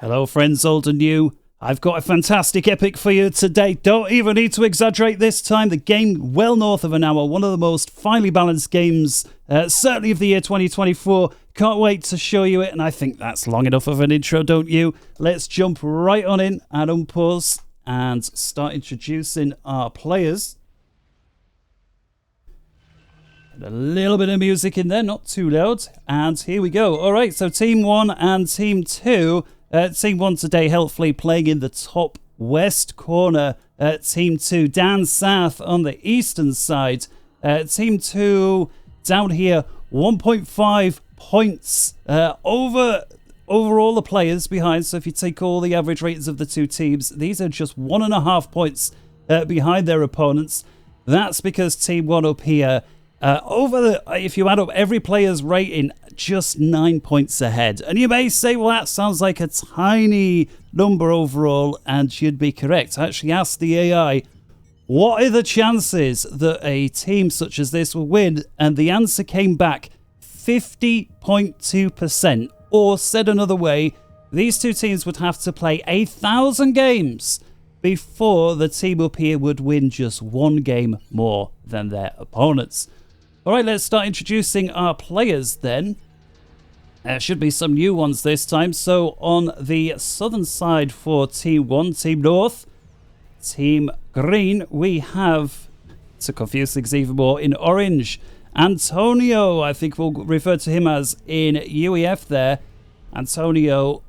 Hello friends, old and new. I've got a fantastic epic for you today. Don't even need to exaggerate this time. The game well north of an hour. One of the most finely balanced games, certainly of the year 2024. Can't wait to show you it, and I think that's long enough of an intro, don't you? Let's jump right on in and unpause and start introducing our players. A little bit of music in there, not too loud. And here we go. All right, so Team 1 and Team 2. Team 1 today helpfully playing in the top west corner. Team 2 down south on the eastern side. Team 2 down here 1.5 points over all the players behind. So if you take all the average ratings of the two teams, these are just 1.5 points behind their opponents. That's because Team 1 up here, if you add up every player's rating, just 9 points ahead. And you may say, well, that sounds like a tiny number overall, and you'd be correct. I actually asked the AI, what are the chances that a team such as this will win? And the answer came back 50.2%. Or said another way, these two teams would have to play 1,000 games before the team up here would win just one game more than their opponents. All right, let's start introducing our players then. There should be some new ones this time. So on the southern side for Team 1, Team North, Team Green, we have, to confuse things even more, in orange, Antonio. I think we'll refer to him as in UEF there. Antonio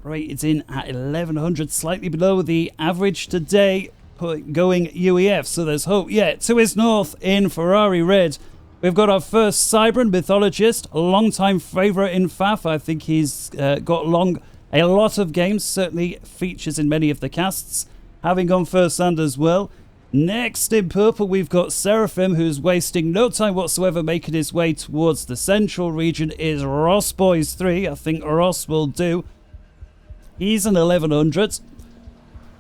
rated in at 1100, slightly below the average today, going UEF. So there's hope. Yeah, to his north in Ferrari Red, we've got our first Cybran mythologist, a long-time favourite in FAF. I think he's got a lot of games, certainly features in many of the casts, having gone first hand as well. Next in purple, we've got Seraphim, who's wasting no time whatsoever making his way towards the central region, is Ross Boys 3. I think Ross will do. He's an 1100.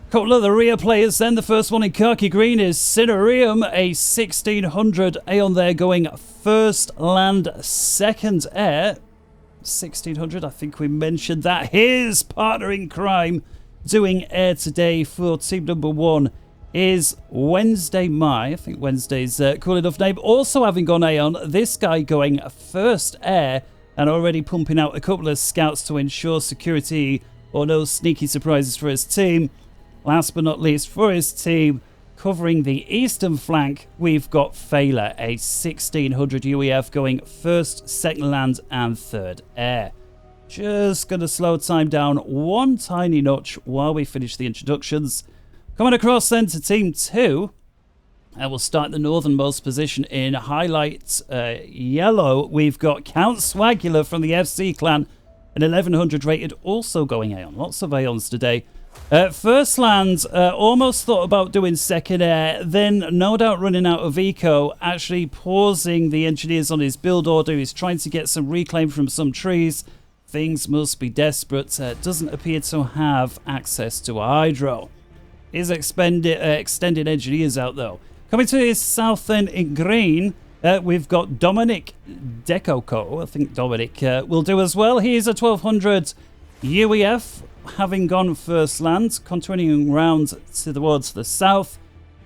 Couple of the rear players then. The first one in khaki green is Sinerium, a 1600 Aeon there, going first land, second air. 1600, I think we mentioned that. His partner in crime doing air today for team number 1 is WednesdayMy. I think Wednesday's a cool enough name. Also having gone Aeon, this guy going first air and already pumping out a couple of scouts to ensure security or no sneaky surprises for his team. Last but not least, for his team, covering the eastern flank, we've got Failer, a 1600 UEF going first, second land, and third air. Just going to slow time down one tiny notch while we finish the introductions. Coming across then to Team 2, and we'll start the northernmost position in highlight yellow. We've got Count Swagula from the FC clan, an 1100 rated, also going Aeon. Lots of Aeons today. First land, almost thought about doing second air, then no doubt running out of eco, actually pausing the engineers on his build order. He's trying to get some reclaim from some trees. Things must be desperate. Doesn't appear to have access to a hydro. Is extended engineers out though. Coming to his south then in green, we've got DominicDecoco. I think Dominic will do as well. He is a 1200 UEF, having gone first land, continuing round towards the south.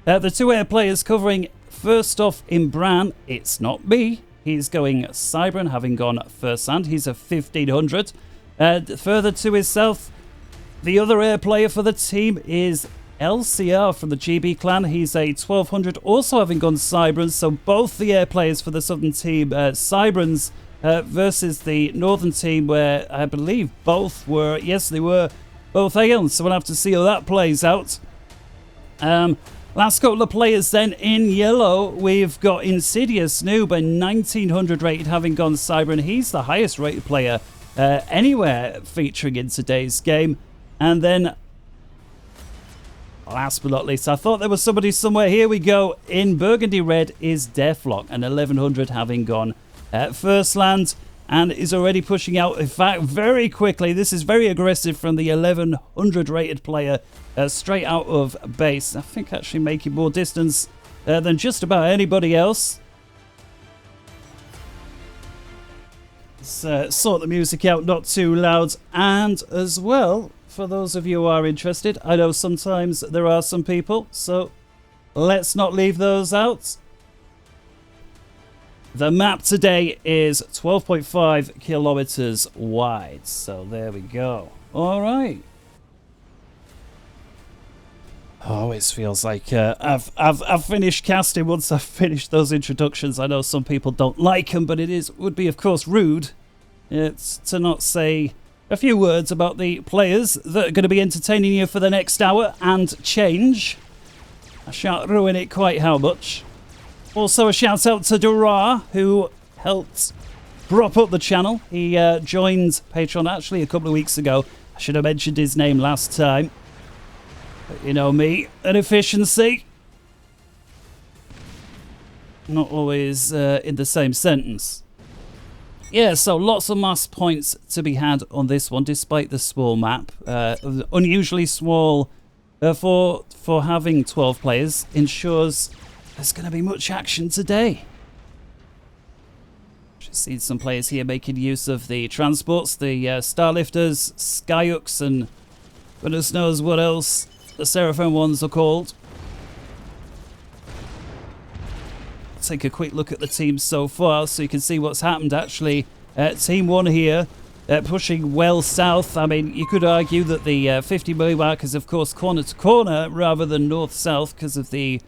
The two air players covering first off in Bran, ItsNotMe. He's going Cybran, having gone first land. He's a 1500. Further to his south, the other air player for the team is LCR from the GB clan. He's a 1200, also having gone Cybran. So both the air players for the southern team, Cybrans, versus the northern team, where I believe both were, yes, they were both Aeons, so we'll have to see how that plays out. Last couple of players then in yellow, we've got InsidiousNoob, a 1900 rated, having gone Cybran. He's the highest rated player anywhere featuring in today's game. And then, last but not least, I thought there was somebody somewhere. Here we go. In burgundy red is DeathLock, an 1100, having gone first land, and is already pushing out, in fact, very quickly. This is very aggressive from the 1100 rated player, straight out of base. I think actually making more distance than just about anybody else. Let's sort the music out, not too loud. And as well, for those of you who are interested. I know sometimes there are some people, so let's not leave those out. The map today is 12.5 kilometers wide, so there we go. All right. Always feels like I've finished casting once I've finished those introductions. I know some people don't like them, but would be of course rude to not say a few words about the players that are going to be entertaining you for the next hour and change. I shan't ruin it quite how much. Also a shout out to Dura, who helped prop up the channel. He joined Patreon actually a couple of weeks ago. I should have mentioned his name last time. But you know me, an efficiency. Not always in the same sentence. Yeah, so lots of mass points to be had on this one, despite the small map. Unusually small for having 12 players. Ensures there's going to be much action today. Just seen some players here making use of the transports, the Starlifters, Skyhooks, and goodness knows what else the Seraphim ones are called. Take a quick look at the teams so far so you can see what's happened actually. Team 1 here pushing well south. I mean, you could argue that the 50 million mark is of course corner to corner rather than north-south because of the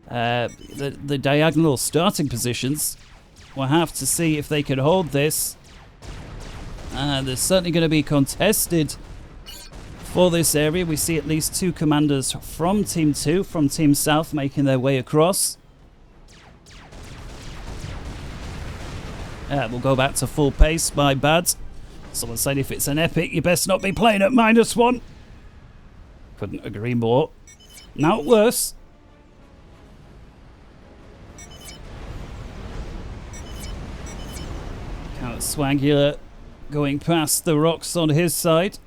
diagonal starting positions. We'll have to see if they can hold this. There's certainly going to be contested for this area. We see at least 2 commanders from Team 2, from Team South, making their way across. We'll go back to full pace, my bad. Someone said if it's an epic, you best not be playing at -1. Couldn't agree more. Now worse. Count Swagular going past the rocks on his side.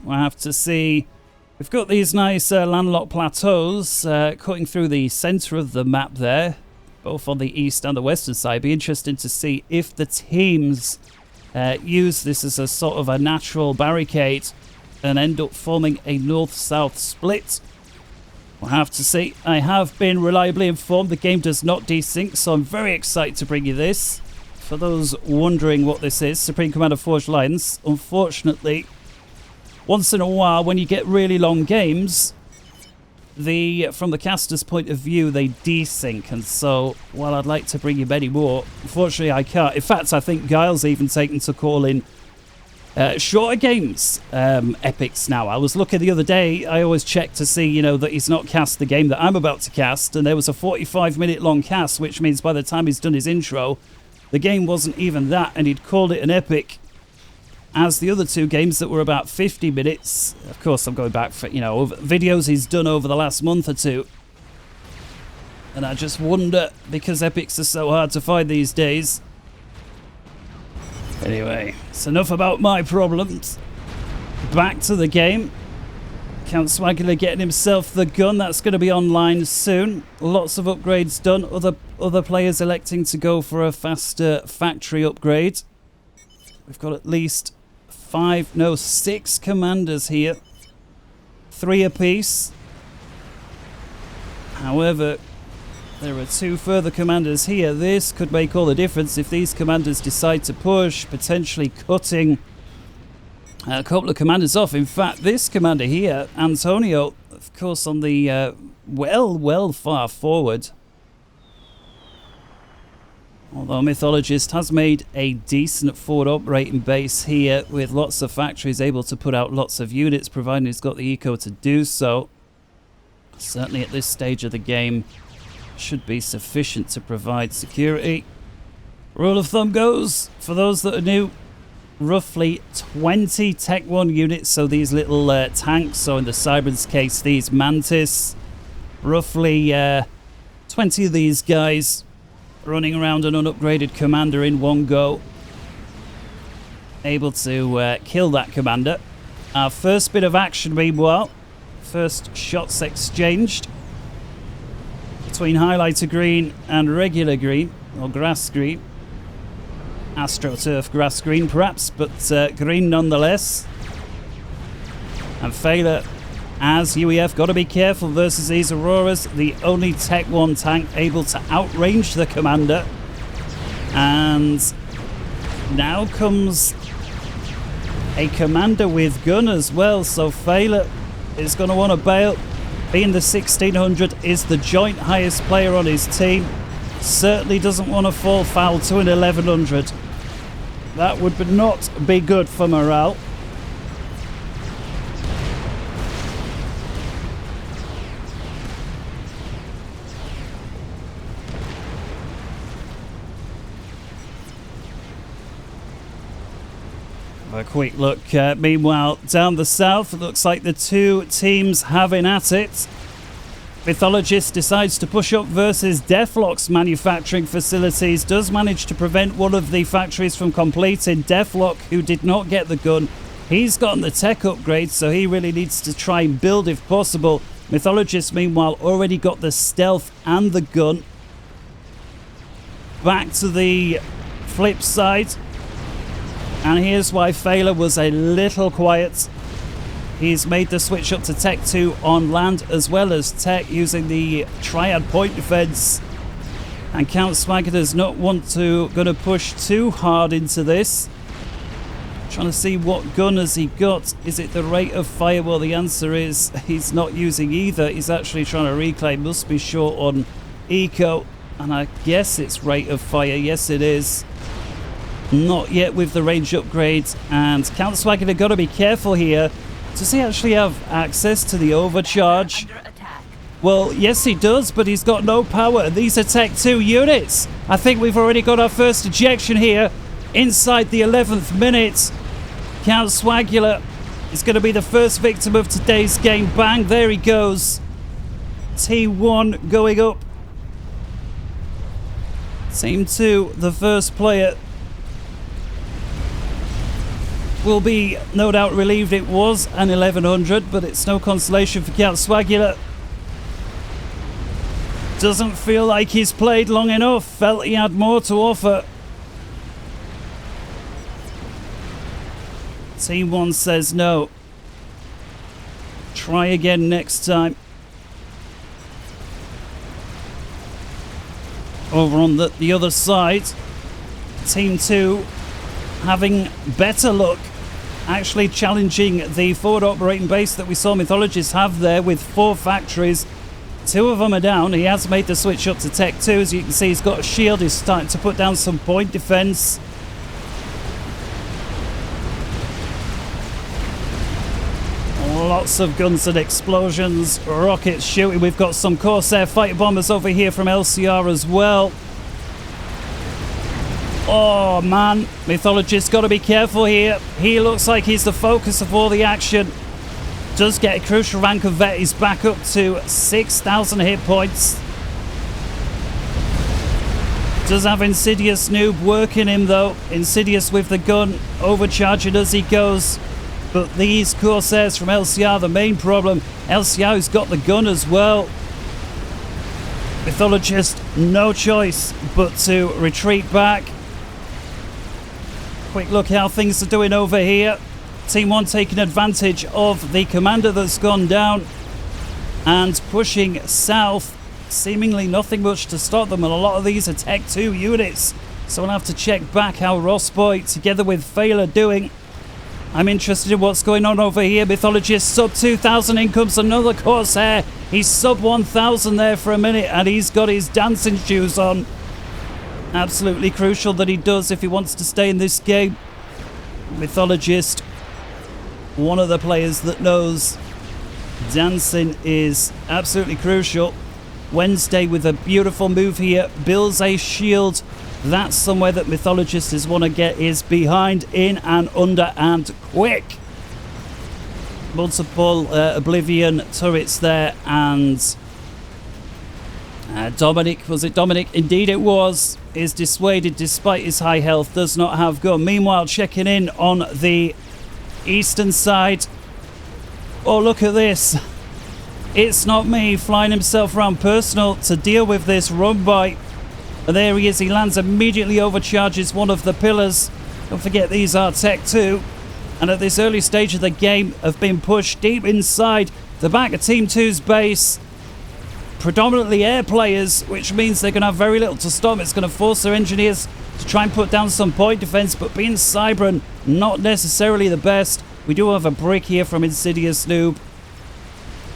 We'll have to see. We've got these nice landlocked plateaus cutting through the centre of the map there, both on the east and the western side. It'd be interesting to see if the teams use this as a sort of a natural barricade and end up forming a north-south split. We'll have to see. I have been reliably informed the game does not desync, so I'm very excited to bring you this. For those wondering what this is, Supreme Commander Forged Alliance, unfortunately, once in a while when you get really long games, from the caster's point of view, they desync, and so while I'd like to bring you many more, unfortunately I can't. In fact, I think Guile's even taken to calling shorter games epics now. I was looking the other day, I always check to see, you know, that he's not cast the game that I'm about to cast, and there was a 45-minute long cast, which means by the time he's done his intro, the game wasn't even that, and he'd called it an epic. As the other 2 games that were about 50 minutes, of course I'm going back for, you know, videos he's done over the last month or 2. And I just wonder, because epics are so hard to find these days. Anyway, it's enough about my problems. Back to the game. Count Swagular getting himself the gun. That's going to be online soon. Lots of upgrades done. Other players electing to go for a faster factory upgrade. We've got at least 6 commanders here. 3 apiece. However, there are 2 further commanders here. This could make all the difference if these commanders decide to push, potentially cutting a couple of commanders off. In fact, this commander here, Antonio, of course, on the well far forward. Although Mythologist has made a decent forward operating base here with lots of factories, able to put out lots of units, providing he's got the eco to do so. Certainly at this stage of the game, should be sufficient to provide security. Rule of thumb goes, for those that are new, roughly 20 Tech 1 units, so these little tanks, so in the Cybran's case, these Mantis. Roughly 20 of these guys running around an unupgraded commander in one go. Able to kill that commander. Our first bit of action, meanwhile. First shots exchanged between highlighter green and regular green, or grass green. AstroTurf grass green, perhaps, but green nonetheless. And Failure, as UEF, got to be careful versus these Auroras. The only Tech 1 tank able to outrange the Commander. And now comes a Commander with gun as well. So Failure is going to want to bail. Being the 1600 is the joint highest player on his team. Certainly doesn't want to fall foul to an 1100. That would not be good for morale. A quick look, meanwhile, down the south, it looks like the two teams having at it. Mythologist decides to push up versus DeathLock's manufacturing facilities, does manage to prevent one of the factories from completing. DeathLock, who did not get the gun, he's gotten the tech upgrade, so he really needs to try and build if possible. Mythologist, meanwhile, already got the stealth and the gun. Back to the flip side. And here's why Failure was a little quiet. He's made the switch up to Tech 2 on land as well as Tech using the Triad point defense. And Count Swagger does not want to push too hard into this. Trying to see what gun has he got. Is it the rate of fire? Well, the answer is he's not using either. He's actually trying to reclaim. Must be short on eco. And I guess it's rate of fire. Yes, it is. Not yet with the range upgrades, and Count Swagger have got to be careful here. Does he actually have access to the overcharge? Well, yes he does, but he's got no power. These are Tech 2 units. I think we've already got our first ejection here inside the 11th minute. Count Swagger is going to be the first victim of today's game. Bang, there he goes. T1 going up. Team 2, the first player, will be no doubt relieved it was an 1100, but it's no consolation for Count Swagger. Doesn't feel like he's played long enough. Felt he had more to offer. Team 1 says no. Try again next time. Over on the other side, Team 2 having better luck, actually challenging the forward operating base that we saw Mythologists have there with 4 factories. 2 of them are down. He has made the switch up to Tech 2. As you can see, he's got a shield. He's starting to put down some point defense. Lots of guns and explosions, rockets shooting. We've got some Corsair fighter bombers over here from LCR as well. Oh man, Mythologist's got to be careful here. He looks like he's the focus of all the action. Does get a crucial rank of vet. He's back up to 6,000 hit points. Does have InsidiousNoob working him though. Insidious with the gun, overcharging as he goes. But these Corsairs from LCR, the main problem. LCR's got the gun as well. Mythologist, no choice but to retreat back. Quick look how things are doing over here. Team 1 taking advantage of the commander that's gone down and pushing south. Seemingly nothing much to stop them, and a lot of these are Tech 2 units. So we'll have to check back how Rossboy together with Fail are doing. I'm interested in what's going on over here. Mythologist sub 2,000, in comes another Corsair. He's sub 1,000 there for a minute, and he's got his dancing shoes on. Absolutely crucial that he does if he wants to stay in this game. Mythologist, one of the players that knows dancing is absolutely crucial. Wednesday with a beautiful move here, builds a shield. That's somewhere that Mythologists is want to get his behind, in and under, and quick. Multiple Oblivion turrets there, and Dominic, was it Dominic? Indeed it was, is dissuaded despite his high health, does not have gun. Meanwhile, checking in on the eastern side. Oh, look at this. ItsNotMe flying himself around personal to deal with this run by. And there he is, he lands, immediately overcharges one of the pillars. Don't forget these are Tech 2. and at this early stage of the game have been pushed deep inside the back of Team 2's base. Predominantly air players, which means they're going to have very little to stop. It's going to force their engineers to try and put down some point defense, but being Cybran, not necessarily the best. We do have a brick here from InsidiousNoob,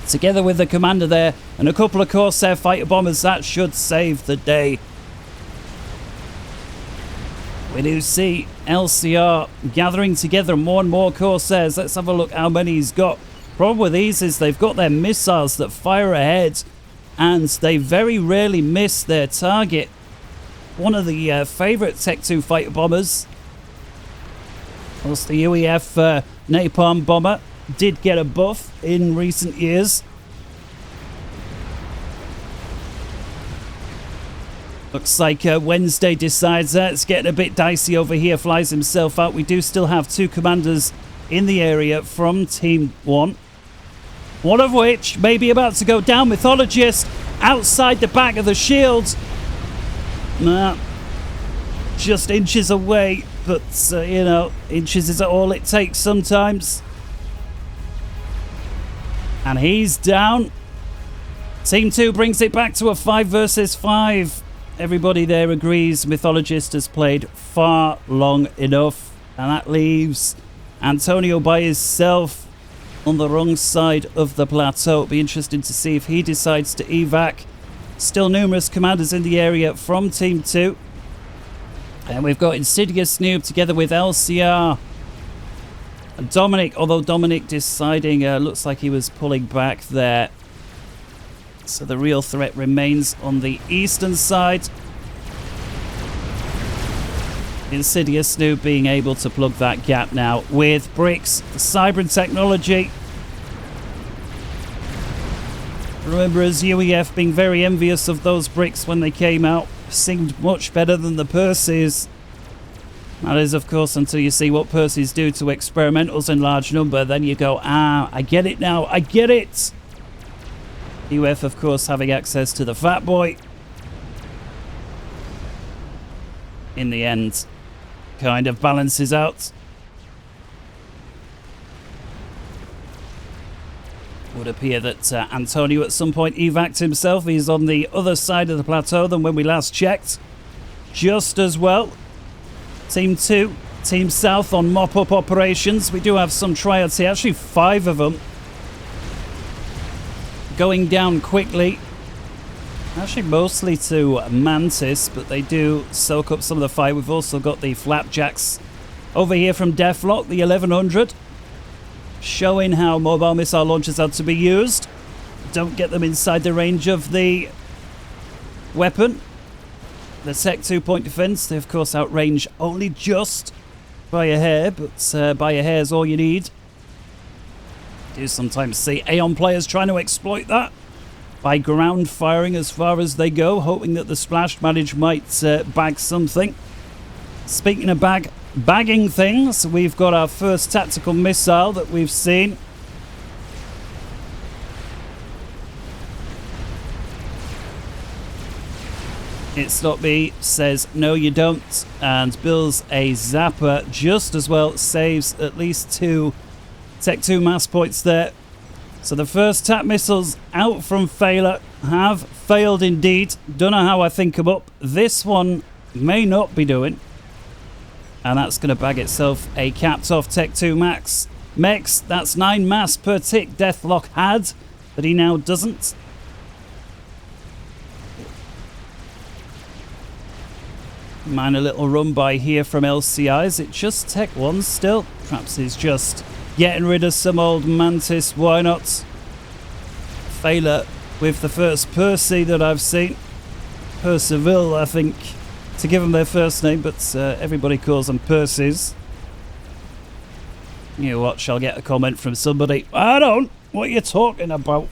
together with the commander there, and a couple of Corsair fighter bombers. That should save the day. We do see LCR gathering together more and more Corsairs. Let's have a look how many he's got. Problem with these is they've got their missiles that fire ahead, and they very rarely miss their target. One of the favourite Tech 2 fighter bombers, whilst the UEF Napalm bomber did get a buff in recent years. Looks like Wednesday decides it's getting a bit dicey over here, flies himself out. We do still have 2 commanders in the area from Team 1. One of which may be about to go down. Mythologist outside the back of the shield. Just inches away, but you know, inches is all it takes sometimes. And he's down. Team 2 brings it back to a 5 versus 5. Everybody there agrees Mythologist has played far long enough, and that leaves Antonio by himself on the wrong side of the plateau. It'll be interesting to see if he decides to evac. Still numerous commanders in the area from Team 2. And we've got InsidiousNoob together with LCR. And Dominic, although Dominic deciding, looks like he was pulling back there. So the real threat remains on the eastern side. InsidiousNoob being able to plug that gap now with bricks, the Cybran technology. Remember, as UEF being very envious of those bricks when they came out, seemed much better than the Perseus. That is, of course, until you see what Perseus do to experimentals in large number, then you go, I get it now, I get it. UEF, of course, having access to the Fat Boy. In the end, kind of balances out. Would appear that Antonio at some point evac'd himself. He's on the other side of the plateau than when we last checked. Just as well. Team 2, Team South on mop-up operations. We do have some triads here, actually 5 of them. Going down quickly. Actually mostly to Mantis, but they do soak up some of the fire. We've also got the Flapjacks over here from DeathLock, the 1100. Showing how mobile missile launchers are to be used. Don't get them inside the range of the weapon. The Tech 2 point defense, they of course outrange only just by a hair, but by a hair is all you need. Do sometimes see Aeon players trying to exploit that by ground firing as far as they go, hoping that the splash manage might bag something. Speaking of bagging things, we've got our first tactical missile that we've seen. ItsNotMe says no you don't, and builds a zapper. Just as well saves at least 2 Tech 2 mass points there. So the first TAP missiles out from Failure have failed indeed. Don't know how I think them up. This one may not be doing. And that's going to bag itself a capped off Tech 2 max. Mex, that's 9 mass per tick DeathLock had, but he now doesn't. Minor little run by here from LCI. Is it just Tech 1 still? Perhaps he's just getting rid of some old Mantis. Why not? Failure with the first Percy that I've seen. Percival, I think, to give them their first name, but everybody calls them Percys. You know what? Shall get a comment from somebody. I don't. What are you talking about?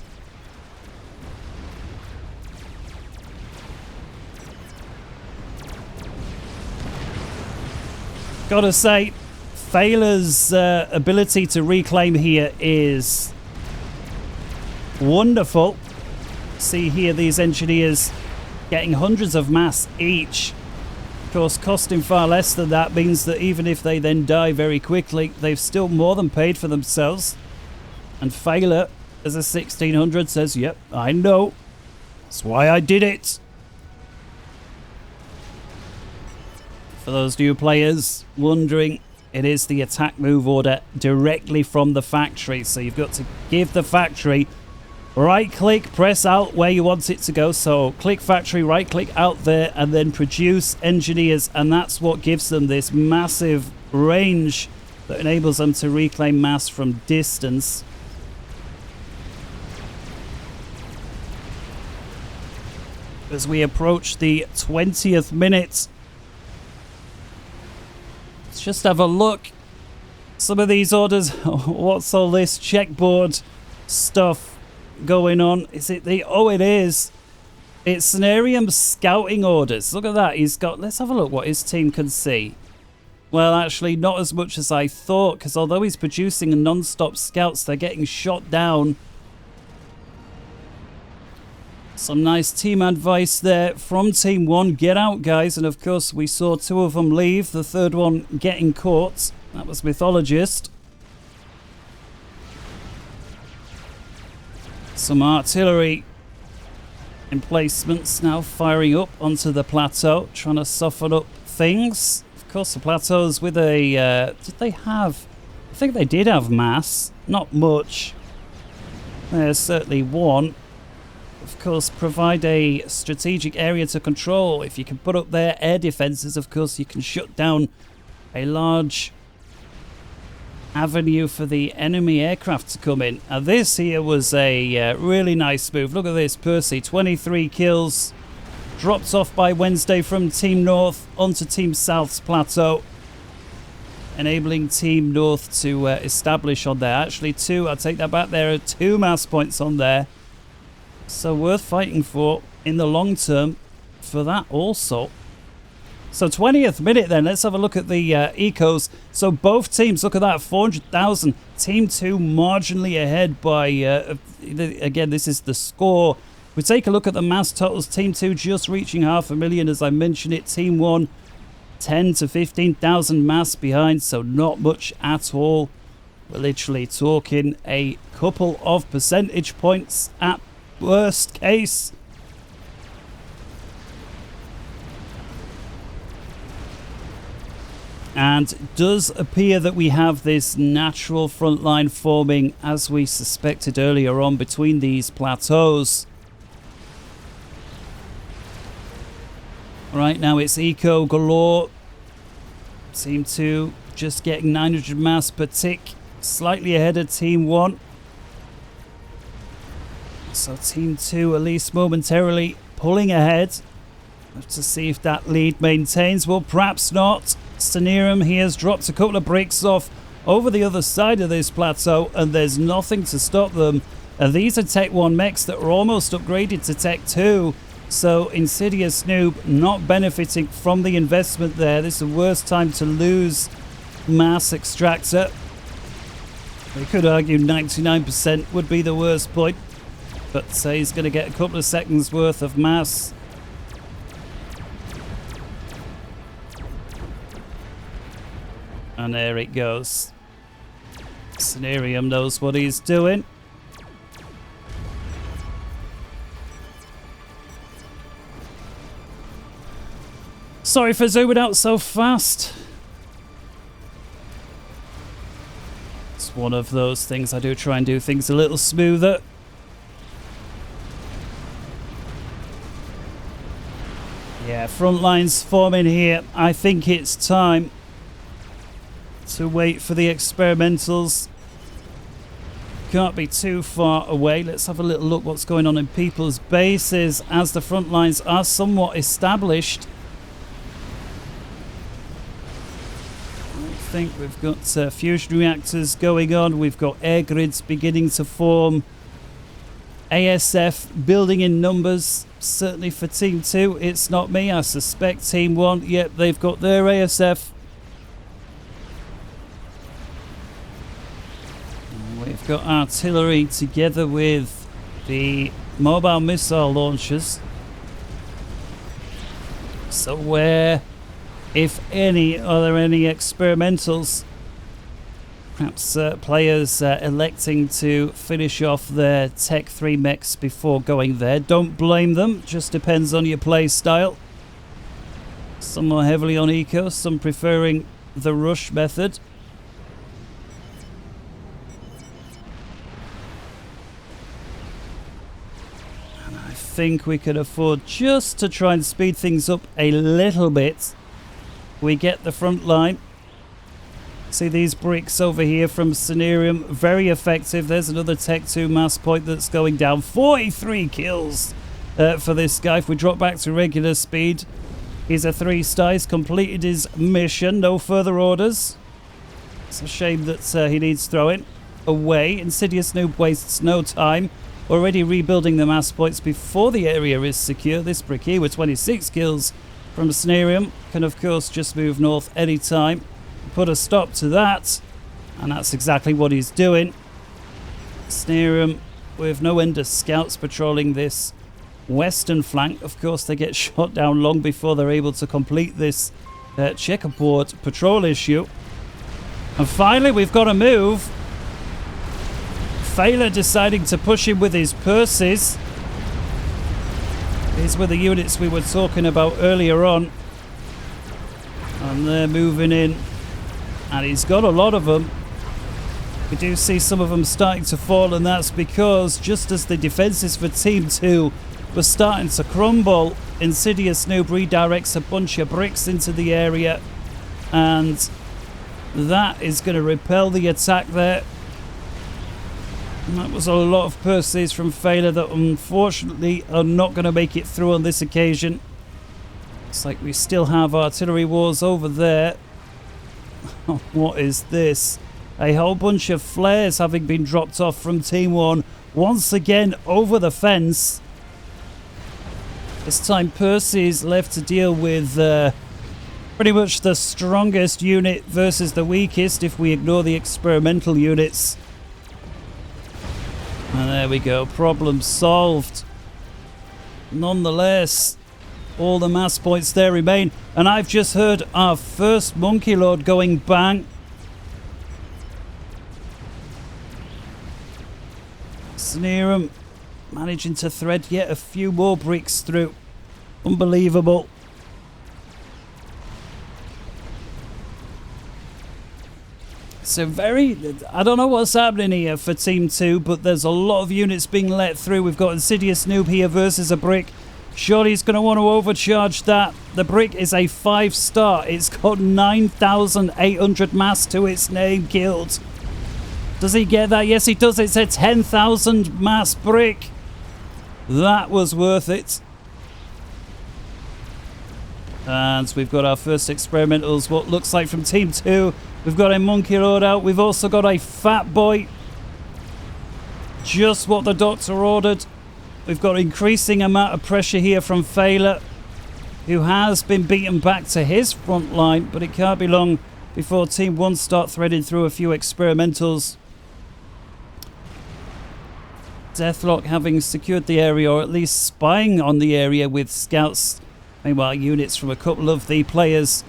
Gotta say, Failer's ability to reclaim here is wonderful. See here these engineers getting hundreds of mass each. Of course, costing far less than that means that even if they then die very quickly, they've still more than paid for themselves. And Failure, as a 1600, says, yep, I know. That's why I did it. For those new players wondering, it is the attack move order directly from the factory. So you've got to give the factory right-click, press Alt where you want it to go. So click factory, right-click out there, and then produce engineers. And that's what gives them this massive range that enables them to reclaim mass from distance. As we approach the 20th minute, let's just have a look. Some of these orders, what's all this checkboard stuff going on? Is it the... Oh, it is. It's Sinerium scouting orders. Look at that. He's got... Let's have a look what his team can see. Well, actually, not as much as I thought, because although he's producing non-stop scouts, they're getting shot down. Some nice team advice there from Team 1. Get out, guys. And, of course, we saw 2 of them leave. The third one getting caught. That was Mythologist. Some artillery emplacements now firing up onto the plateau, trying to soften up things. Of course, the plateaus with a... did they have... I think they did have mass. Not much. There's certainly one. Of course, provide a strategic area to control. If you can put up their air defenses, of course, you can shut down a large avenue for the enemy aircraft to come in. Now, this here was a really nice move. Look at this, Percy, 23 kills. Dropped off by Wednesday from Team North onto Team South's plateau, enabling Team North to establish on there. Actually, 2, I'll take that back. There are 2 mass points on there. So worth fighting for in the long term for that also. So 20th minute then, let's have a look at the ecos. So both teams, look at that, 400,000. Team 2 marginally ahead by, again, this is the score. We take a look at the mass totals. Team 2 just reaching 500,000 as I mentioned it. Team 1, 10 to 15,000 mass behind, so not much at all. We're literally talking a couple of percentage points at worst case. And it does appear that we have this natural front line forming as we suspected earlier on between these plateaus. Right now it's eco galore. Team 2 just getting 900 mass per tick, slightly ahead of Team 1. So Team 2 at least momentarily pulling ahead. Have to see if that lead maintains. Well, perhaps not. Sinerium, he has dropped a couple of bricks off over the other side of this plateau, and there's nothing to stop them. And these are Tech 1 mechs that are almost upgraded to Tech 2. So InsidiousNoob not benefiting from the investment there. This is the worst time to lose mass extractor. We could argue 99% would be the worst point. But say he's going to get a couple of seconds worth of mass. And there it goes. Sinerium knows what he's doing. Sorry for zooming out so fast. It's one of those things. I do try and do things a little smoother. Yeah, front lines forming here. I think it's time to wait for the experimentals. Can't be too far away. Let's have a little look what's going on in people's bases as the front lines are somewhat established. I think we've got fusion reactors going on. We've got air grids beginning to form. ASF building in numbers, certainly for Team 2. It's not me. I suspect Team 1. Yep, they've got their ASF. We've got artillery together with the mobile missile launchers. So where if any. Are there any experimentals? Perhaps players electing to finish off their Tech 3 mechs before going there. Don't blame them, just depends on your play style. Some more heavily on eco, some preferring the rush method. And I think we could afford just to try and speed things up a little bit. We get the front line. See these bricks over here from Sinerium, very effective. There's another Tech 2 mass point that's going down. 43 kills for this guy. If we drop back to regular speed, he's a 3-star. He's completed his mission. No further orders. It's a shame that he needs throwing away. InsidiousNoob wastes no time. Already rebuilding the mass points before the area is secure. This brick here with 26 kills from Sinerium can of course just move north anytime. Put a stop to that, and that's exactly what he's doing. Sinerium with no end of scouts patrolling this western flank. Of course, they get shot down long before they're able to complete this checkerboard patrol issue. And finally, we've got a move. FAForever deciding to push him with his purses. These were the units we were talking about earlier on. And they're moving in. And he's got a lot of them. We do see some of them starting to fall, and that's because just as the defenses for Team 2 were starting to crumble, InsidiousNoob redirects a bunch of bricks into the area, and that is going to repel the attack there. And that was a lot of purses from FAForever that unfortunately are not going to make it through on this occasion. Looks like we still have artillery wars over there. What is this? A whole bunch of flares having been dropped off from Team 1 once again over the fence. This time Percy's left to deal with pretty much the strongest unit versus the weakest if we ignore the experimental units. And there we go, problem solved. Nonetheless, all the mass points there remain. And I've just heard our first Monkey Lord going bang. Sinerium managing to thread yet a few more bricks through. Unbelievable. So I don't know what's happening here for Team 2, but there's a lot of units being let through. We've got InsidiousNoob here versus a brick. Surely he's going to want to overcharge that. The brick is a 5-star. It's got 9,800 mass to its name killed. Does he get that? Yes, he does. It's a 10,000 mass brick. That was worth it. And we've got our first experimentals, what looks like from Team 2. We've got a Monkey Lord out. We've also got a Fat Boy. Just what the doctor ordered. We've got increasing amount of pressure here from FAForever, who has been beaten back to his front line, but it can't be long before Team 1 start threading through a few experimentals. DeathLock having secured the area, or at least spying on the area with scouts. Meanwhile, units from a couple of the players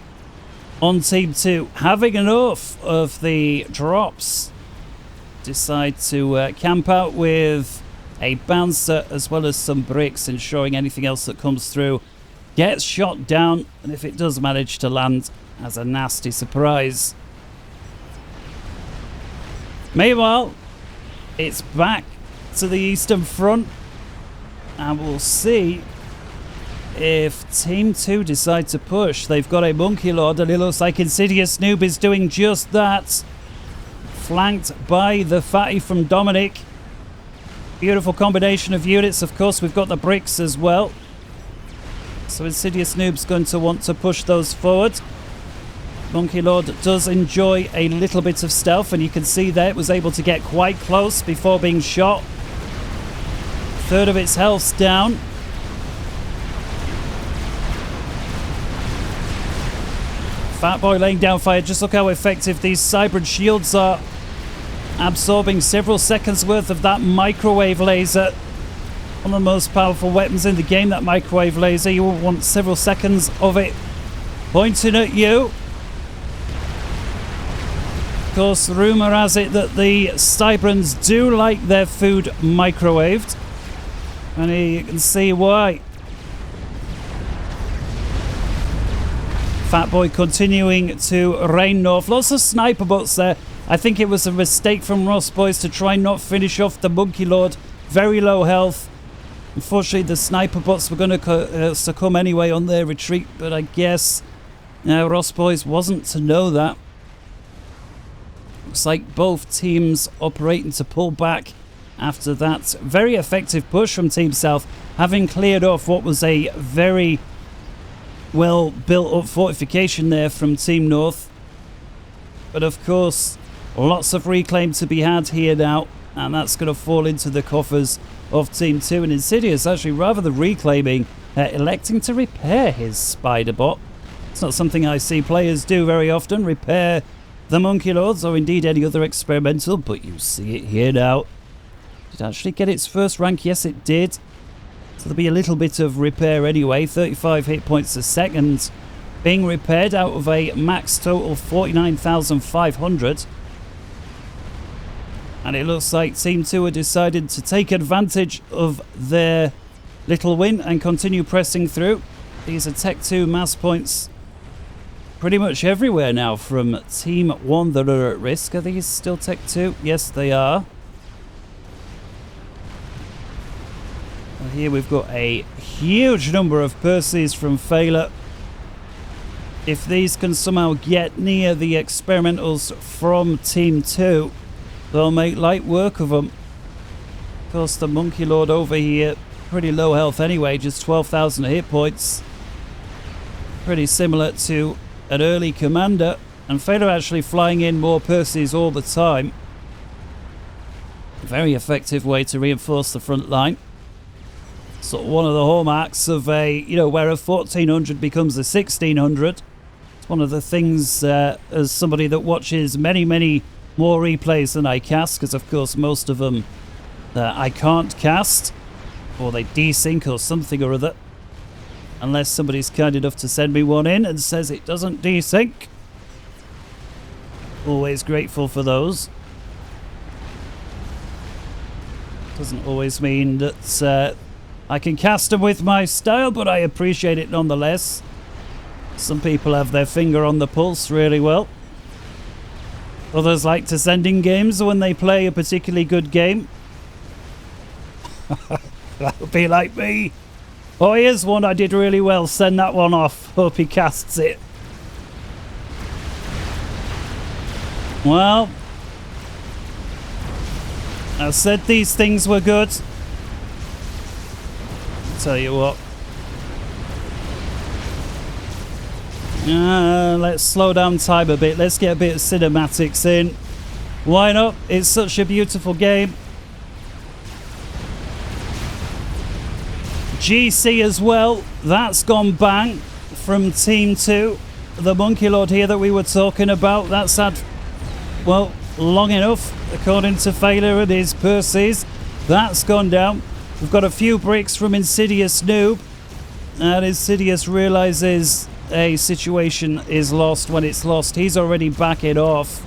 on Team 2 having enough of the drops decide to camp out with a bouncer as well as some bricks, ensuring anything else that comes through gets shot down, and if it does manage to land, as a nasty surprise. Meanwhile, it's back to the Eastern Front, and we'll see if Team 2 decide to push. They've got a Monkey Lord, and it looks like InsidiousNoob is doing just that. Flanked by the fatty from Dominic. Beautiful combination of units. Of course, we've got the bricks as well. So InsidiousNoob's going to want to push those forward. Monkey Lord does enjoy a little bit of stealth, and you can see there it was able to get quite close before being shot. Third of its health's down. Fat Boy laying down fire. Just look how effective these Cybrid shields are. Absorbing several seconds worth of that microwave laser. One of the most powerful weapons in the game, that microwave laser. You will want several seconds of it pointing at you. Of course, rumour has it that the Cybrans do like their food microwaved. And you can see why. Fat Boy continuing to rain north. Lots of sniper bots there. I think it was a mistake from Ross Boys to try and not finish off the Monkey Lord. Very low health. Unfortunately, the sniper bots were going to succumb anyway on their retreat. But I guess Ross Boys wasn't to know that. Looks like both teams operating to pull back after that very effective push from Team South, having cleared off what was a very well built up fortification there from Team North. But of course, lots of reclaim to be had here now, and that's going to fall into the coffers of Team 2. And Insidious, actually, rather than reclaiming, electing to repair his spider bot. It's not something I see players do very often, repair the Monkey Lords or indeed any other experimental, but you see it here now. Did it actually get its first rank? Yes, it did. So there'll be a little bit of repair anyway. 35 hit points a second being repaired out of a max total 49,500. And it looks like Team 2 are decided to take advantage of their little win and continue pressing through. These are Tech 2 mass points pretty much everywhere now from Team 1 that are at risk. Are these still Tech 2? Yes, they are. Here we've got a huge number of Perseus from Failer. If these can somehow get near the experimentals from Team 2, they'll make light work of them. Of course, the Monkey Lord over here, pretty low health anyway, just 12,000 hit points. Pretty similar to an early commander. And Failer actually flying in more Perseus all the time. Very effective way to reinforce the front line. Sort of one of the hallmarks of a, where a 1400 becomes a 1600. It's one of the things, as somebody that watches many, many more replays than I cast, because of course most of them I can't cast, or they desync or something or other, unless somebody's kind enough to send me one in and says it doesn't desync. Always grateful for those. Doesn't always mean that I can cast them with my style, but I appreciate it nonetheless. Some people have their finger on the pulse really well. Others like to send in games when they play a particularly good game. That would be like me. Oh, here's one I did really well. Send that one off. Hope he casts it. Well, I said these things were good. Tell you what. Let's slow down time a bit. Let's get a bit of cinematics in. Why not? It's such a beautiful game. GC as well. That's gone bang from Team 2. The Monkey Lord here that we were talking about. That's had, well, long enough, according to Failer and his Perseus. That's gone down. We've got a few breaks from InsidiousNoob, and Insidious realizes a situation is lost when it's lost. He's already backing off.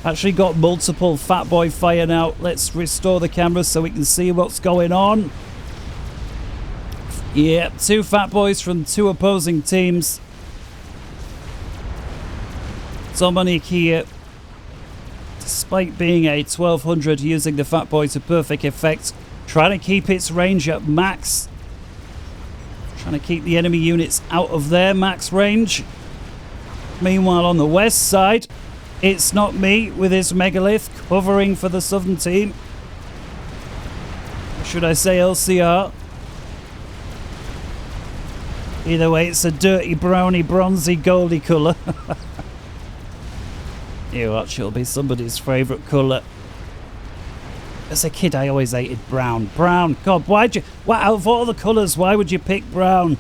Actually got multiple Fat Boy fire now. Let's restore the camera so we can see what's going on. Yeah, 2 Fat Boys from 2 opposing teams. Dominic here, despite being a 1200, using the Fat Boy to perfect effect. Trying to keep its range at max. Trying to keep the enemy units out of their max range. Meanwhile, on the west side, ItsNotMe with his megalith covering for the southern team. Or should I say LCR? Either way, it's a dirty, browny, bronzy, goldy colour. You watch, it'll be somebody's favourite colour. As a kid, I always hated brown. Brown. God, why'd you... out of all the colours, why would you pick brown?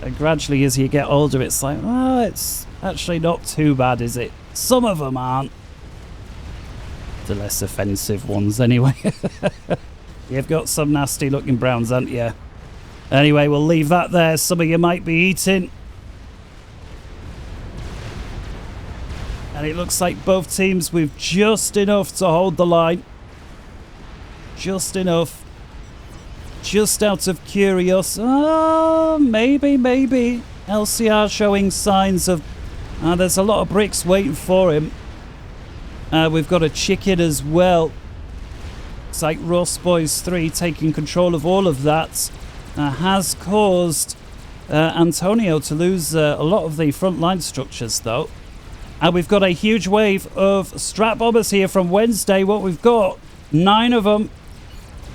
And gradually, as you get older, it's like, oh, it's actually not too bad, is it? Some of them aren't. The less offensive ones, anyway. You've got some nasty-looking browns, haven't you? Anyway, we'll leave that there. Some of you might be eating. And it looks like both teams with just enough to hold the line. Just enough. Just out of curiosity. Oh, maybe. LCR showing signs of... there's a lot of bricks waiting for him. We've got a chicken as well. It's like Ross Boys 3 taking control of all of that. Has caused Antonio to lose a lot of the front line structures, though. And we've got a huge wave of strap bombers here from Wednesday. What we've got, 9 of them.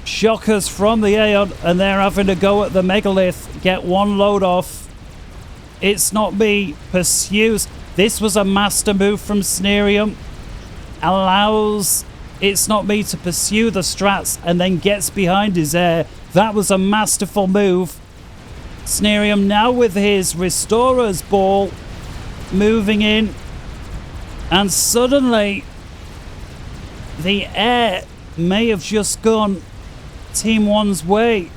Shockers from the Aeon, and they're having a go at the megalith. Get one load off. ItsNotMe pursues. This was a master move from Sinerium. Allows ItsNotMe to pursue the strats and then gets behind his air. That was a masterful move. Sinerium now with his Restorer's Ball moving in. And suddenly, the air may have just gone Team 1's way.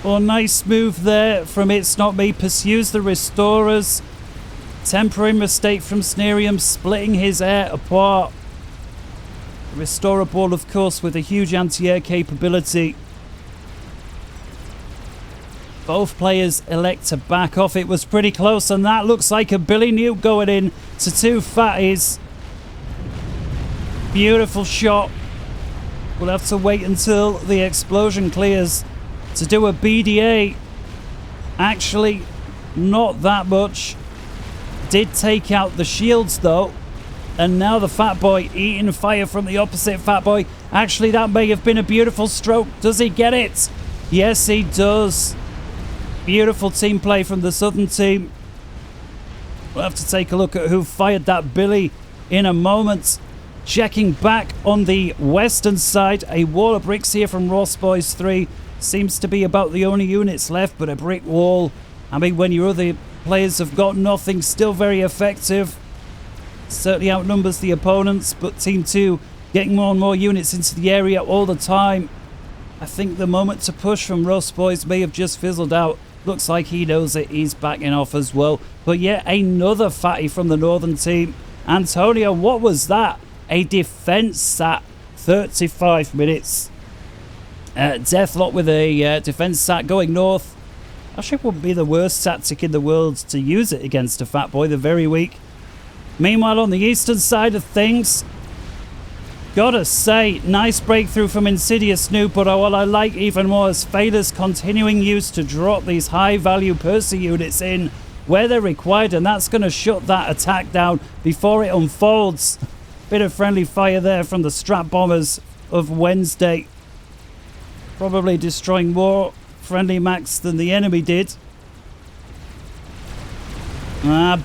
Oh, nice move there from ItsNotMe. Pursues the Restorers. Temporary mistake from Sinerium, splitting his air apart. Restorer Ball, of course, with a huge anti-air capability. Both players elect to back off. It was pretty close, and that looks like a Billy Nuke going in to 2 fatties. Beautiful shot. We'll have to wait until the explosion clears to do a BDA. Actually, not that much. Did take out the shields, though. And now the Fat Boy eating fire from the opposite Fat Boy. Actually, that may have been a beautiful stroke. Does he get it? Yes, he does. Beautiful team play from the Southern team. We'll have to take a look at who fired that Billy in a moment. Checking back on the western side. A wall of bricks here from Ross Boys 3. Seems to be about the only units left, but a brick wall. I mean, when your other players have got nothing, still very effective. Certainly outnumbers the opponents, but Team 2 getting more and more units into the area all the time. I think the moment to push from Ross Boys may have just fizzled out. Looks like he knows it. He's backing off as well. But yet another fatty from the northern team. Antonio, what was that? A defense sat. 35 minutes. DeathLock with a defense sat going north. Actually, wouldn't be the worst tactic in the world to use it against a Fat Boy. They're very weak. Meanwhile, on the eastern side of things, gotta say, nice breakthrough from InsidiousNoob, but what I like even more is Fader's continuing use to drop these high-value Percy units in where they're required, and that's going to shut that attack down before it unfolds. Bit of friendly fire there from the strap bombers of Wednesday. Probably destroying more friendly max than the enemy did.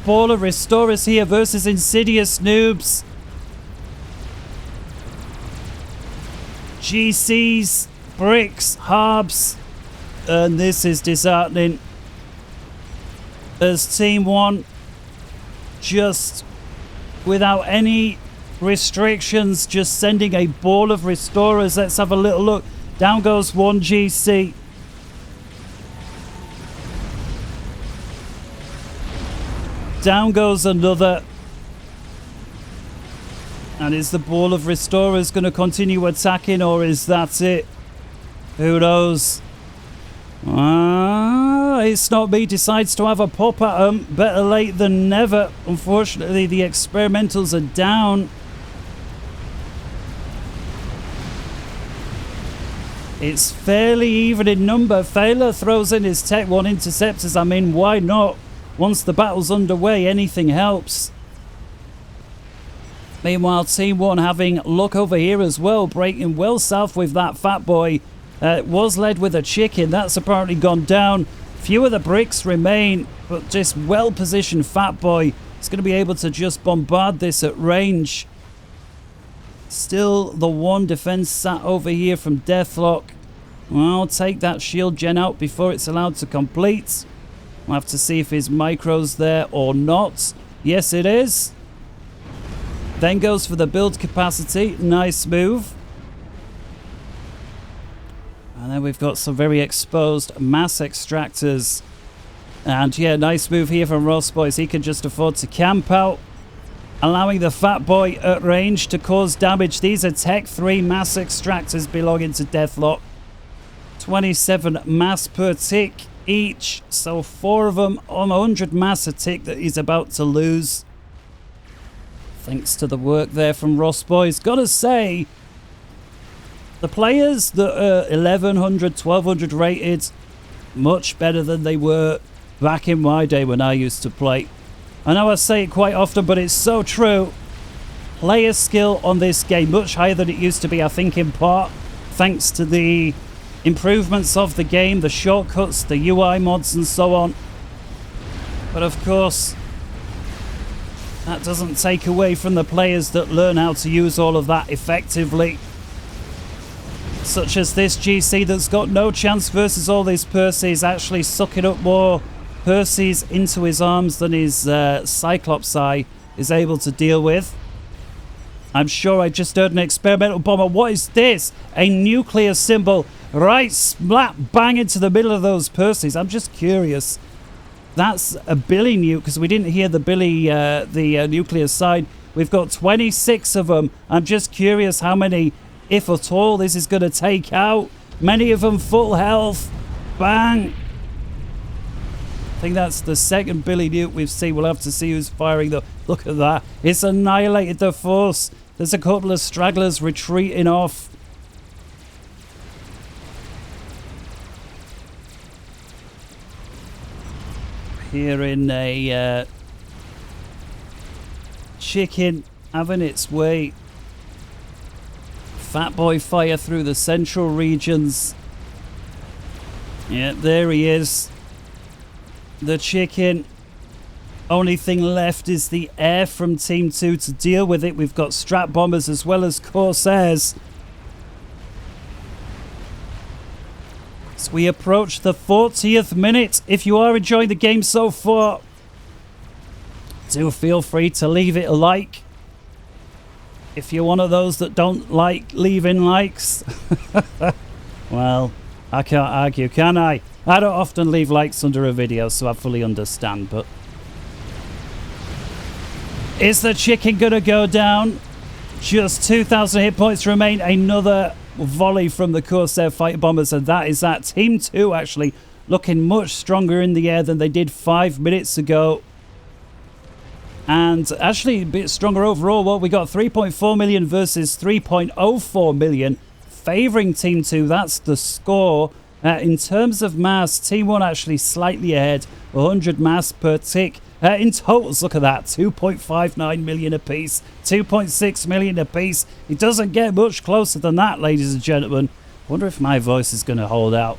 Ball of Restorers here versus InsidiousNoobs. GCs, bricks, harbs, and this is disheartening. As Team 1, just without any restrictions, just sending a ball of Restorers. Let's have a little look. Down goes one GC. Down goes another. And is the ball of Restorers going to continue attacking, or is that it? Who knows? ItsNotMe decides to have a pop at them. Better late than never. Unfortunately, the experimentals are down. It's fairly even in number. Failer throws in his Tech 1 interceptors. I mean, why not? Once the battle's underway, anything helps. Meanwhile, Team 1 having luck over here as well, breaking well south with that Fat Boy. Was led with a chicken. That's apparently gone down. Few of the bricks remain, but just well-positioned Fat Boy is going to be able to just bombard this at range. Still the one defense sat over here from DeathLock. Well, take that shield gen out before it's allowed to complete. We'll have to see if his micro's there or not. Yes, it is. Then goes for the build capacity. Nice move. And then we've got some very exposed mass extractors And yeah, nice move here from Ross Boys. He can just afford to camp out, allowing the Fat Boy at range to cause damage. These are Tech 3 mass extractors belonging to DeathLock. 27 mass per tick each. So 4 of them on 100 mass a tick that he's about to lose. Thanks to the work there from Ross Boys. Gotta say, the players that are 1100, 1200 rated, much better than they were back in my day when I used to play. I know I say it quite often, but it's so true. Player skill on this game much higher than it used to be, I think, in part thanks to the improvements of the game, the shortcuts, the UI mods and so on. But of course, that doesn't take away from the players that learn how to use all of that effectively. Such as this GC that's got no chance versus all these Percy's, actually sucking up more Percy's into his arms than his Cyclops Eye is able to deal with. I'm sure I just heard an experimental bomber. What is this? A nuclear symbol right slap bang into the middle of those Percy's. I'm just curious. That's a Billy nuke, because we didn't hear the Billy, nuclear side. We've got 26 of them. I'm just curious how many, if at all, this is going to take out. Many of them full health. Bang. I think that's the second Billy nuke we've seen. We'll have to see who's firing the... Look at that. It's annihilated the force. There's a couple of stragglers retreating off. Hearing a chicken having its way. Fat Boy fire through the central regions. Yeah, there he is. The chicken. Only thing left is the air from Team 2 to deal with it. We've got strap bombers as well as Corsairs. As we approach the 40th minute, if you are enjoying the game so far, do feel free to leave it a like. If you're one of those that don't like leaving likes, well, I can't argue, can I? I don't often leave likes under a video, so I fully understand, but... Is the chicken gonna go down? Just 2,000 hit points remain. Another volley from the Corsair fighter bombers, and that is that. Team 2 actually looking much stronger in the air than they did 5 minutes ago. And actually a bit stronger overall. Well, we got 3.4 million versus 3.04 million. Favouring Team 2, that's the score. In terms of mass, Team 1 actually slightly ahead. 100 mass per tick. In totals, look at that, 2.59 million apiece, 2.6 million apiece. It doesn't get much closer than that, ladies and gentlemen. Wonder if my voice is going to hold out.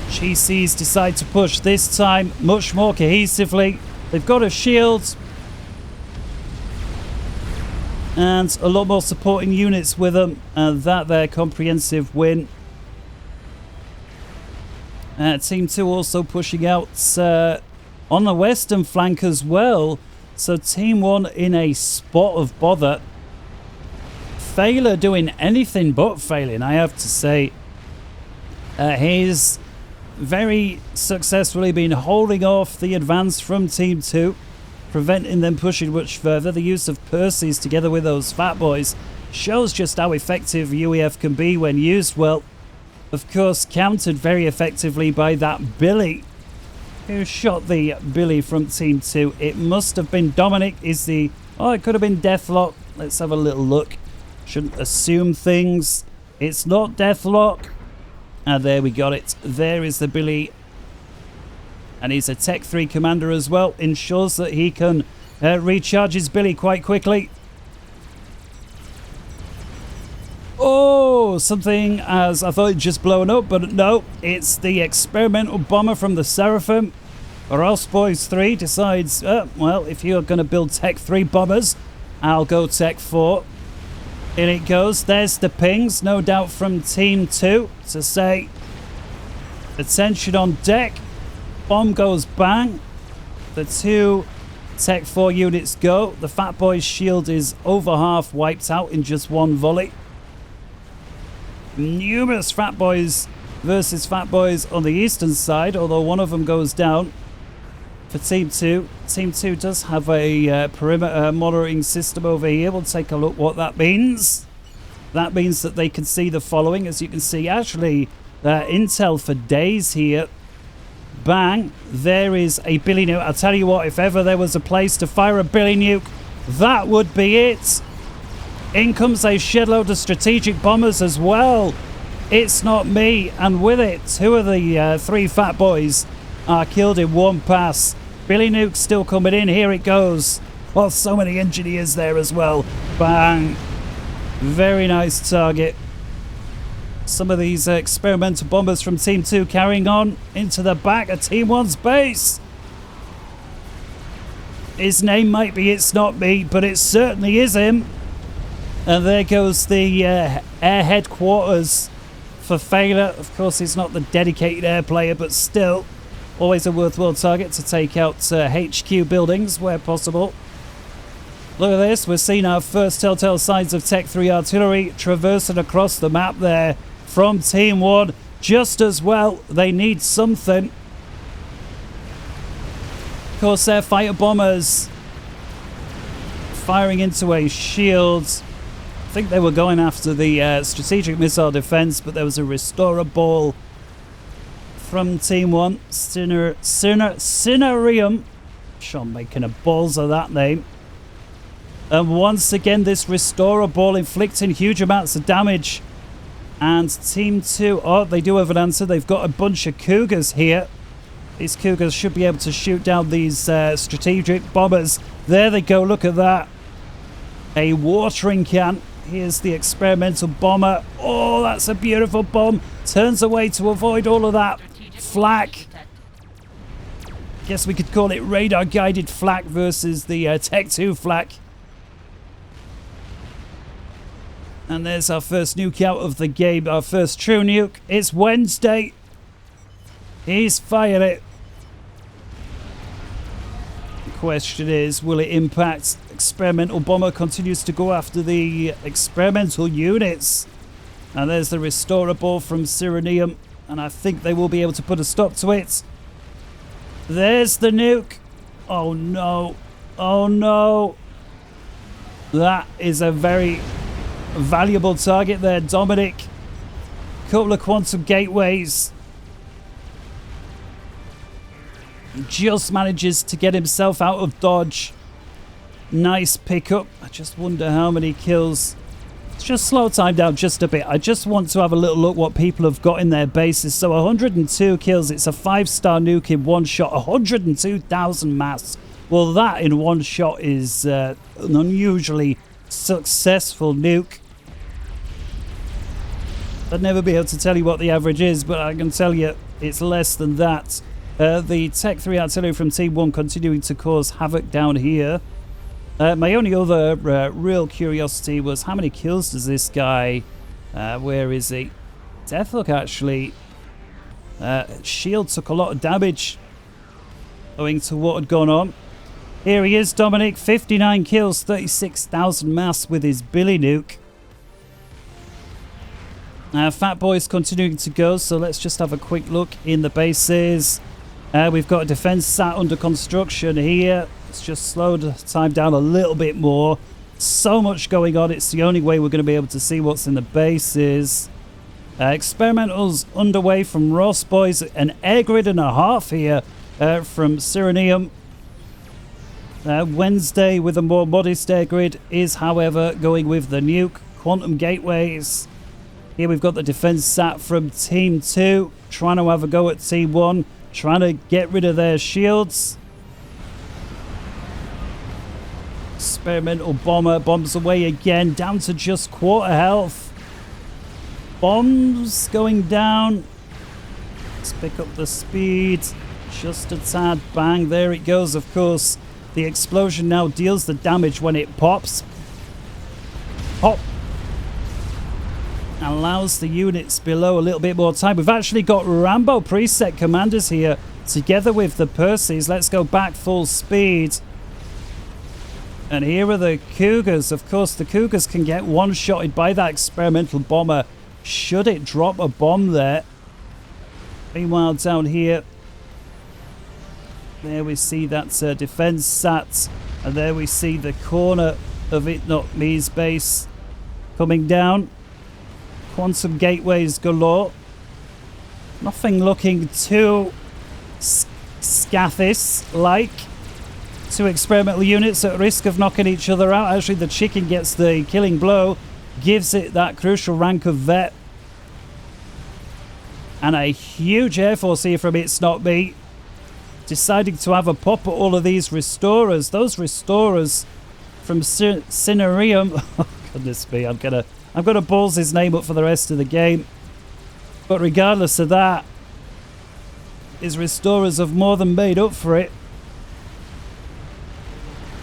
GCs decide to push this time much more cohesively. They've got a shield and a lot more supporting units with them, and that their comprehensive win. Team 2 also pushing out on the western flank as well. So Team 1 in a spot of bother. Failure doing anything but failing, I have to say. He's very successfully been holding off the advance from Team 2, preventing them pushing much further. The use of Percy's together with those Fat Boys shows just how effective UEF can be when used well. Of course, countered very effectively by that Billy, who shot the Billy from Team 2. It must have been Dominic is the... Oh, it could have been DeathLock. Let's have a little look. Shouldn't assume things. It's not DeathLock. Ah, there we got it. There is the Billy. And he's a Tech 3 commander as well. Ensures that he can recharge his Billy quite quickly. Oh, something as I thought it'd just blown up, but no, it's the experimental bomber from the Seraphim. Ross Boys 3 decides, well, if you're going to build Tech 3 bombers, I'll go Tech 4. In it goes. There's the pings, no doubt from Team 2 to say, attention on deck. Bomb goes bang. The 2 Tech 4 units go. The Fat Boy's shield is over half wiped out in just one volley. Numerous Fat Boys versus Fat Boys on the eastern side, although one of them goes down. For Team 2, Team 2 does have a perimeter monitoring system over here. We'll take a look what that means. That means that they can see the following. As you can see, actually, intel for days here. Bang, there is a Billy Nuke. I'll tell you what, if ever there was a place to fire a Billy Nuke, that would be it. In comes a shed load of strategic bombers as well. It's not me, and with it, 2 of the 3 Fat Boys are killed in one pass. Billy Nuke's still coming in. Here it goes. Well, so many engineers there as well. Bang. Very nice target. Some of these experimental bombers from Team 2 carrying on into the back of Team 1's base. His name might be It's Not Me, but it certainly is him. And there goes the air headquarters for failure. Of course, he's not the dedicated air player, but still, always a worthwhile target to take out HQ buildings where possible. Look at this. We're seeing our first telltale signs of Tech 3 artillery traversing across the map there from Team 1. Just as well, they need something. Corsair fighter bombers firing into a shield. I think they were going after the strategic missile defense, but there was a restorer ball from Team 1. Sinerium. Sure, I'm making a balls of that name. And once again, this restorer ball inflicting huge amounts of damage. And Team 2, oh, they do have an answer. They've got a bunch of Cougars here. These Cougars should be able to shoot down these strategic bombers. There they go, look at that. A watering can. Here's the experimental bomber. Oh, that's a beautiful bomb. Turns away to avoid all of that flak. Guess we could call it radar-guided flak versus the Tech 2 flak. And there's our first nuke out of the game, our first true nuke. It's Wednesday. He's fired it. The question is, will it impact? Experimental bomber continues to go after the experimental units. And there's the restorer ball from Sinerium. And I think they will be able to put a stop to it. There's the nuke. Oh no. Oh no. That is a very valuable target there, Dominic. Couple of quantum gateways. Just manages to get himself out of dodge. Nice pickup. I just wonder how many kills. Let's just slow time down just a bit. I just want to have a little look what people have got in their bases. So 102 kills. It's a 5-star nuke in one shot. 102,000 mass. Well, that in one shot is an unusually successful nuke. I'd never be able to tell you what the average is, but I can tell you it's less than that. The Tech 3 artillery from Team 1 continuing to cause havoc down here. My only other real curiosity was how many kills does this guy... where is he? DeathLock actually. Shield took a lot of damage owing to what had gone on. Here he is, Dominic. 59 kills, 36,000 mass with his Billy Nuke. Fat Boy's continuing to go, so let's just have a quick look in the bases. We've got a defense sat under construction here. Let's just slow the time down a little bit more. So much going on, it's the only way we're going to be able to see what's in the bases. Experimentals underway from Ross Boys. An air grid and a half here from Sinerium. Wednesday with a more modest air grid is, however, going with the nuke. Quantum gateways. Here we've got the defense sat from Team 2, trying to have a go at Team 1, trying to get rid of their shields. Experimental bomber bombs away again, down to just quarter health. Bombs going down. Let's pick up the speed just a tad. Bang, there it goes. Of course, the explosion now deals the damage when it pops. Pop. Allows the units below a little bit more time. We've actually got Rambo preset commanders here together with the Percys. Let's go back full speed. And here are the Cougars. Of course, the Cougars can get one-shotted by that experimental bomber should it drop a bomb there. Meanwhile, down here, there we see that defense sat, and there we see the corner of ItsNotMe's base coming down. Quantum gateways galore. Nothing looking too Scathis-like. Two experimental units at risk of knocking each other out. Actually, the chicken gets the killing blow, gives it that crucial rank of vet. And a huge air force here from ItsNotMe, deciding to have a pop at all of these restorers. Those restorers from Sinerium. Oh, goodness me, I'm gonna balls his name up for the rest of the game. But regardless of that, his restorers have more than made up for it.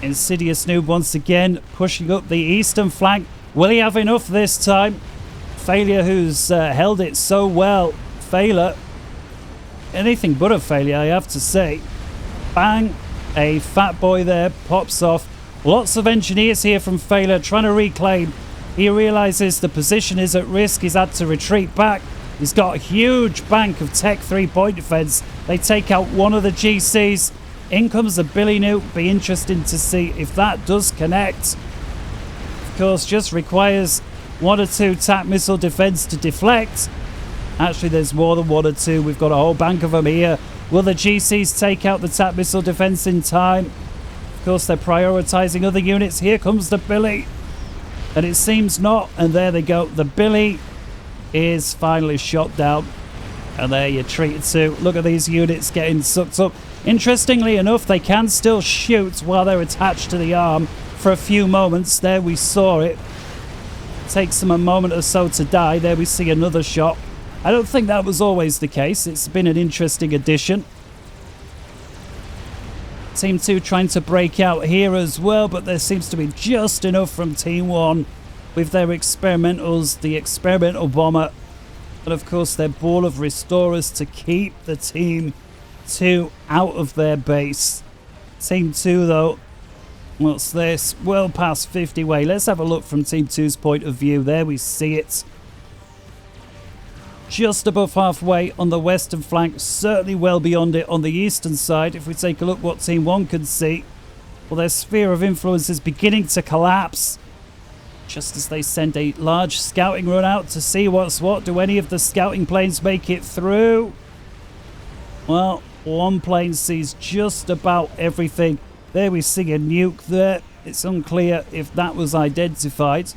InsidiousNoob once again pushing up the eastern flank. Will he have enough this time? Failure, who's held it so well. Failure. Anything but a failure, I have to say. Bang. A fat boy there pops off. Lots of engineers here from Failure trying to reclaim. He realizes the position is at risk. He's had to retreat back. He's got a huge bank of Tech 3-point defense. They take out one of the GCs. In comes the Billy Nuke. Be interesting to see if that does connect. Of course, just requires 1 or 2 TAC missile defense to deflect. Actually, there's more than 1 or 2. We've got a whole bank of them here. Will the GCs take out the TAC missile defense in time? Of course, they're prioritizing other units. Here comes the Billy. And it seems not. And there they go. The Billy is finally shot down. And there you're treated to. Look at these units getting sucked up. Interestingly enough, they can still shoot while they're attached to the arm for a few moments. There we saw it. Takes them a moment or so to die. There we see another shot. I don't think that was always the case. It's been an interesting addition. Team 2 trying to break out here as well, but there seems to be just enough from Team 1 with their experimentals, the experimental bomber, and of course their ball of restorers to keep the Team 2 out of their base. Team 2 though, what's this? Well past 50 way. Let's have a look from Team 2's point of view. There we see it. Just above halfway on the western flank, certainly well beyond it on the eastern side. If we take a look what Team 1 can see, well, their sphere of influence is beginning to collapse. Just as they send a large scouting run out to see what's what. Do any of the scouting planes make it through? Well, one plane sees just about everything. There we see a nuke there. It's unclear if that was identified.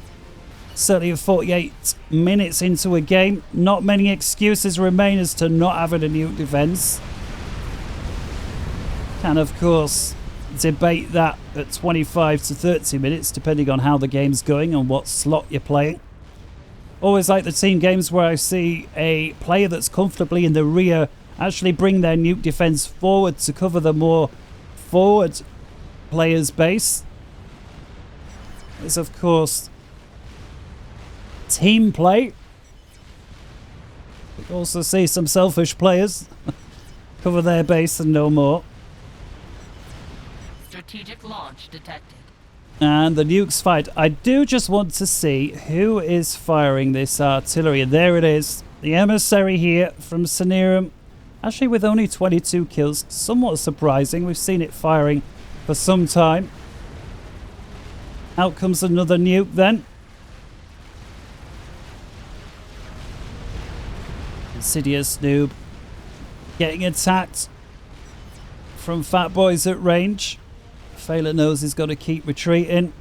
Certainly 48 minutes into a game, not many excuses remain as to not having a nuke defense. Can, of course, debate that at 25 to 30 minutes, depending on how the game's going and what slot you're playing. Always like the team games where I see a player that's comfortably in the rear actually bring their nuke defense forward to cover the more forward player's base. There's, of course, team play. We also see some selfish players cover their base and no more. Strategic launch detected. And the nukes fight. I do just want to see who is firing this artillery. And there it is. The emissary here from Sinerium. Actually with only 22 kills. Somewhat surprising. We've seen it firing for some time. Out comes another nuke then. InsidiousNoob getting attacked from fat boys at range. Failure knows he's got to keep retreating.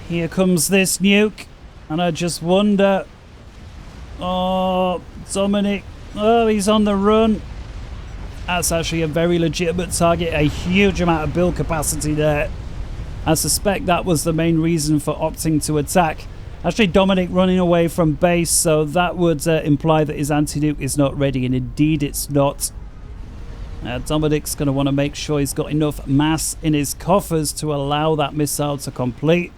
Here comes this nuke, and I just wonder. Oh, Dominic. Oh, he's on the run. That's actually a very legitimate target. A huge amount of build capacity there. I suspect that was the main reason for opting to attack. Actually, Dominic running away from base, so that would imply that his anti-nuke is not ready, and indeed it's not. Dominic's going to want to make sure he's got enough mass in his coffers to allow that missile to complete.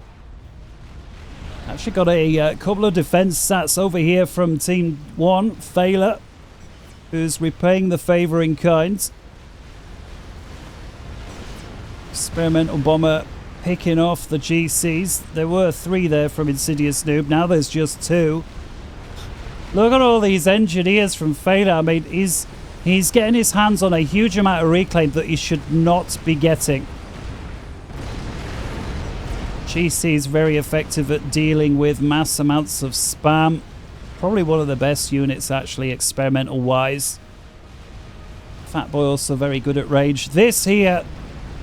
Actually got a couple of defense sats over here from Team 1, Failure, who's repaying the favor in kind. Experimental bomber picking off the GCs. There were 3 there from InsidiousNoob. Now there's just 2. Look at all these engineers from FAForever. I mean, he's getting his hands on a huge amount of reclaim that he should not be getting. GC is very effective at dealing with mass amounts of spam. Probably one of the best units, actually, experimental-wise. Fatboy also very good at range. This here,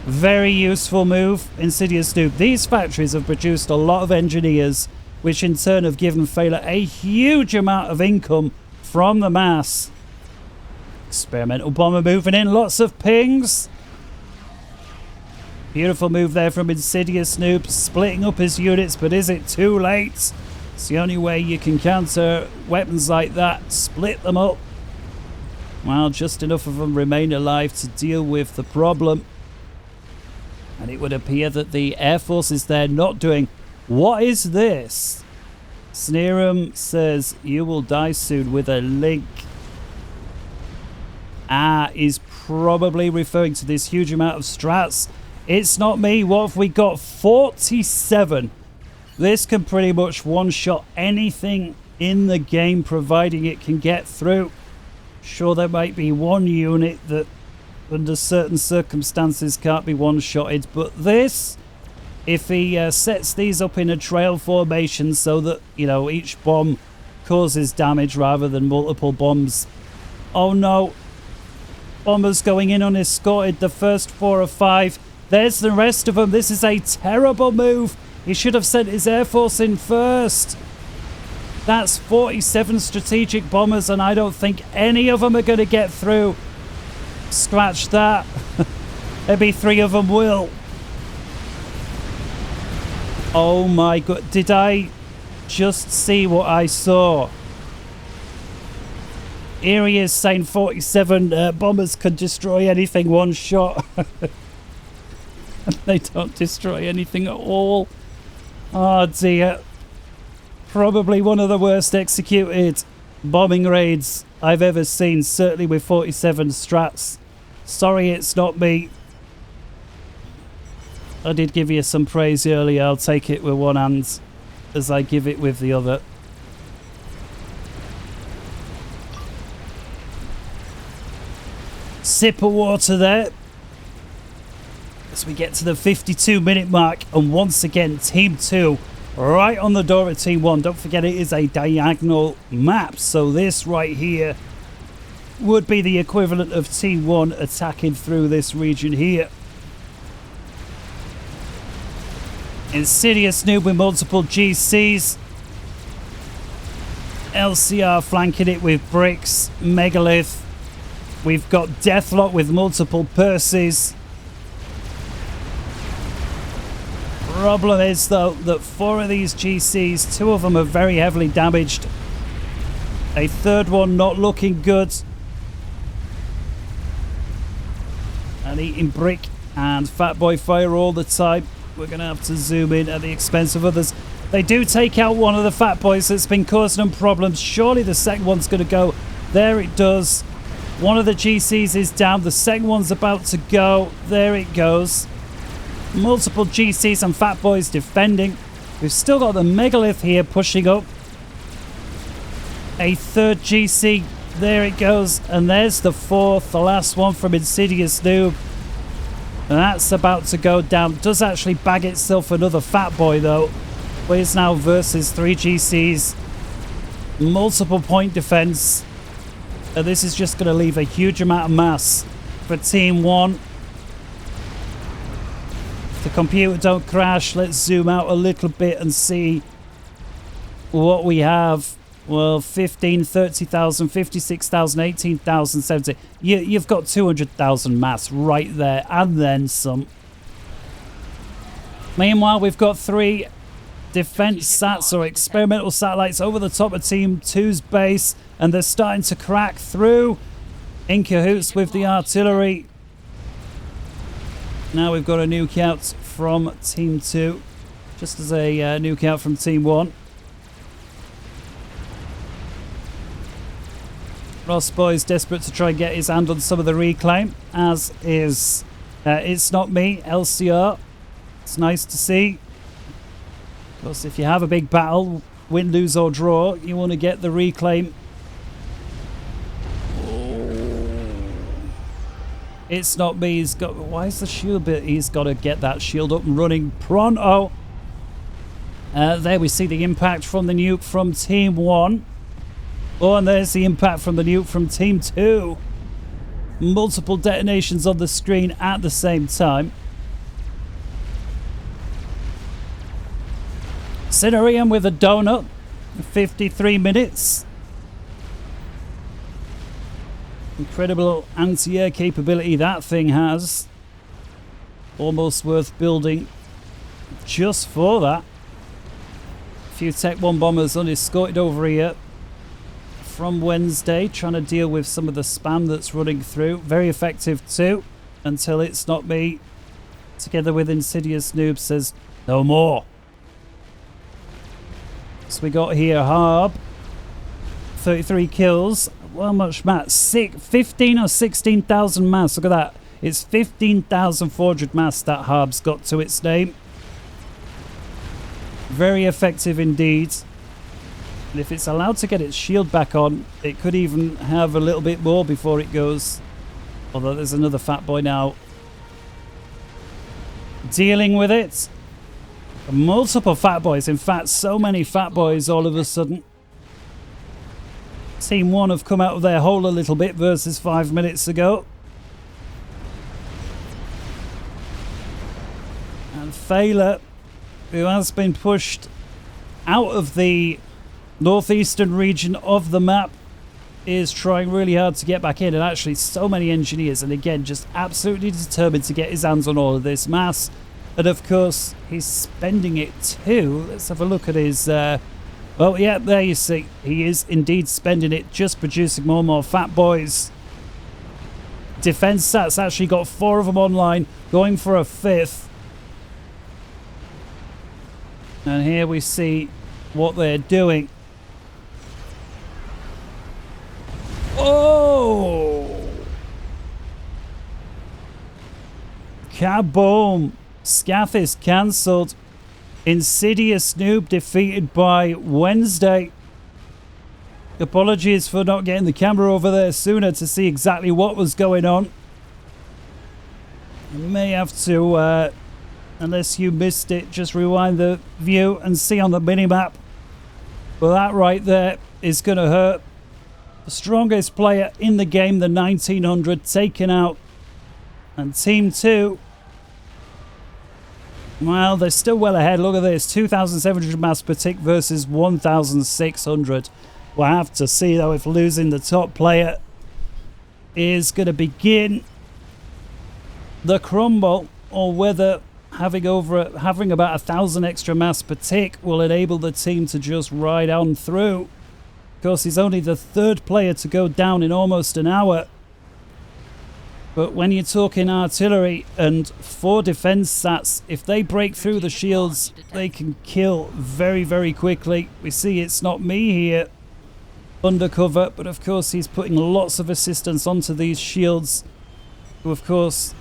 very useful move, InsidiousNoob. These factories have produced a lot of engineers, which in turn have given FAForever a huge amount of income from the mass. Experimental bomber moving in, lots of pings. Beautiful move there from InsidiousNoob, splitting up his units, but is it too late? It's the only way you can counter weapons like that, split them up. Well, just enough of them remain alive to deal with the problem. And it would appear that the Air Force is there not doing... What is this? Sinerium says, you will die soon with a link. Is probably referring to this huge amount of strats. It's not me. What have we got? 47. This can pretty much one-shot anything in the game, providing it can get through. Sure, there might be one unit that, under certain circumstances, can't be one-shotted. But this, if he sets these up in a trail formation so that, you know, each bomb causes damage rather than multiple bombs. Oh, no. Bombers going in unescorted, the first 4 or 5. There's the rest of them. This is a terrible move. He should have sent his Air Force in first. That's 47 strategic bombers, and I don't think any of them are going to get through. Scratch that. Maybe 3 of them will. Oh my god. Did I just see what I saw? Here he is saying 47 bombers can destroy anything one shot. They don't destroy anything at all. Oh dear. Probably one of the worst executed bombing raids I've ever seen, certainly with 47 strats. Sorry, it's not me. I did give you some praise earlier. I'll take it with one hand as I give it with the other. Sip of water there. As we get to the 52-minute mark, and once again, Team 2 right on the door of Team 1. Don't forget it is a diagonal map, so this right here would be the equivalent of Team 1 attacking through this region here. InsidiousNoob with multiple GCs. LCR flanking it with bricks. Megalith. We've got DeathLock with multiple Percies. Problem is, though, that 4 of these GCs, 2 of them are very heavily damaged. A third one not looking good. And eating brick and Fatboy fire all the time. We're going to have to zoom in at the expense of others. They do take out one of the Fatboys that's been causing them problems. Surely the second one's going to go. There it does. One of the GCs is down. The second one's about to go. There it goes. Multiple GCs and Fatboys defending. We've still got the Megalith here pushing up. A third GC. There it goes. And there's the 4th, the last one from InsidiousNoob. And that's about to go down. Does actually bag itself another Fatboy, though. But it's now versus 3 GCs. Multiple point defense. And this is just going to leave a huge amount of mass for Team 1. If the computer don't crash, let's zoom out a little bit and see what we have. Well, 15, 30,000, 56,000, 18,000, 70. You've got 200,000 mass right there, and then some. Meanwhile, we've got 3 defense sats or experimental satellites over the top of Team 2's base, and they're starting to crack through in cahoots with the artillery. Now we've got a nuke out from Team 2, just as a nuke out from Team 1. Ross Boy's desperate to try and get his hand on some of the reclaim, as is ItsNotMe, LCR. It's nice to see. Of course, if you have a big battle, win, lose or draw, you want to get the reclaim It's Not Me. He's got... Why is the shield bit? He's got to get that shield up and running pronto. There we see the impact from the nuke from Team 1. Oh, and there's the impact from the nuke from Team 2. Multiple detonations on the screen at the same time. Sinerium with a donut. 53 minutes. Incredible anti-air capability that thing has. Almost worth building just for that. A few Tech 1 bombers unescorted over here from Wednesday, trying to deal with some of the spam that's running through. Very effective too, until It's Not Me, together with InsidiousNoob, says no more. So we got here Harb, 33 kills. Well, much mass? 15 or 16,000 mass. Look at that. It's 15,400 mass that Harb's got to its name. Very effective indeed. And if it's allowed to get its shield back on, it could even have a little bit more before it goes. Although there's another fat boy now dealing with it. Multiple fat boys. In fact, so many fat boys all of a sudden. Team 1 have come out of their hole a little bit versus 5 minutes ago. And FAForever, who has been pushed out of the northeastern region of the map, is trying really hard to get back in. And actually so many engineers, and again just absolutely determined to get his hands on all of this mass. And of course he's spending it too. Let's have a look at his well, yeah, there you see. He is indeed spending it, just producing more and more fat boys. Defense stats actually got 4 of them online, going for a 5th. And here we see what they're doing. Oh! Kaboom! Scath is cancelled. InsidiousNoob defeated by Wednesday. Apologies for not getting the camera over there sooner to see exactly what was going on. You may have to, unless you missed it, just rewind the view and see on the minimap. But that right there is going to hurt. The strongest player in the game, the 1900, taken out. And Team 2... well, they're still well ahead. Look at this. 2,700 mass per tick versus 1,600. We'll have to see, though, if losing the top player is going to begin the crumble, or whether having about 1,000 extra mass per tick will enable the team to just ride on through. Of course, he's only the 3rd player to go down in almost an hour. But when you're talking artillery and 4 defense stats, if they break through the shields, they can kill very, very quickly. We see It's Not Me here, undercover, but of course he's putting lots of assistance onto these shields, who of course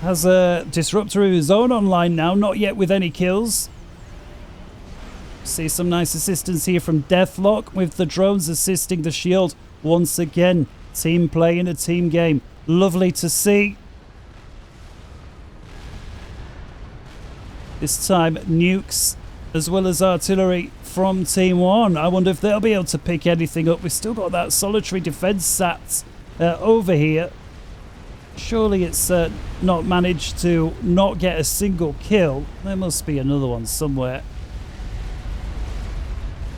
has a disruptor of his own online now, not yet with any kills. See some nice assistance here from DeathLock with the drones assisting the shield. Once again, team play in a team game. Lovely to see. This time nukes as well as artillery from Team 1. I wonder if they'll be able to pick anything up. We've still got that solitary defense stats over here. Surely it's not managed to not get a single kill. There must be another one somewhere.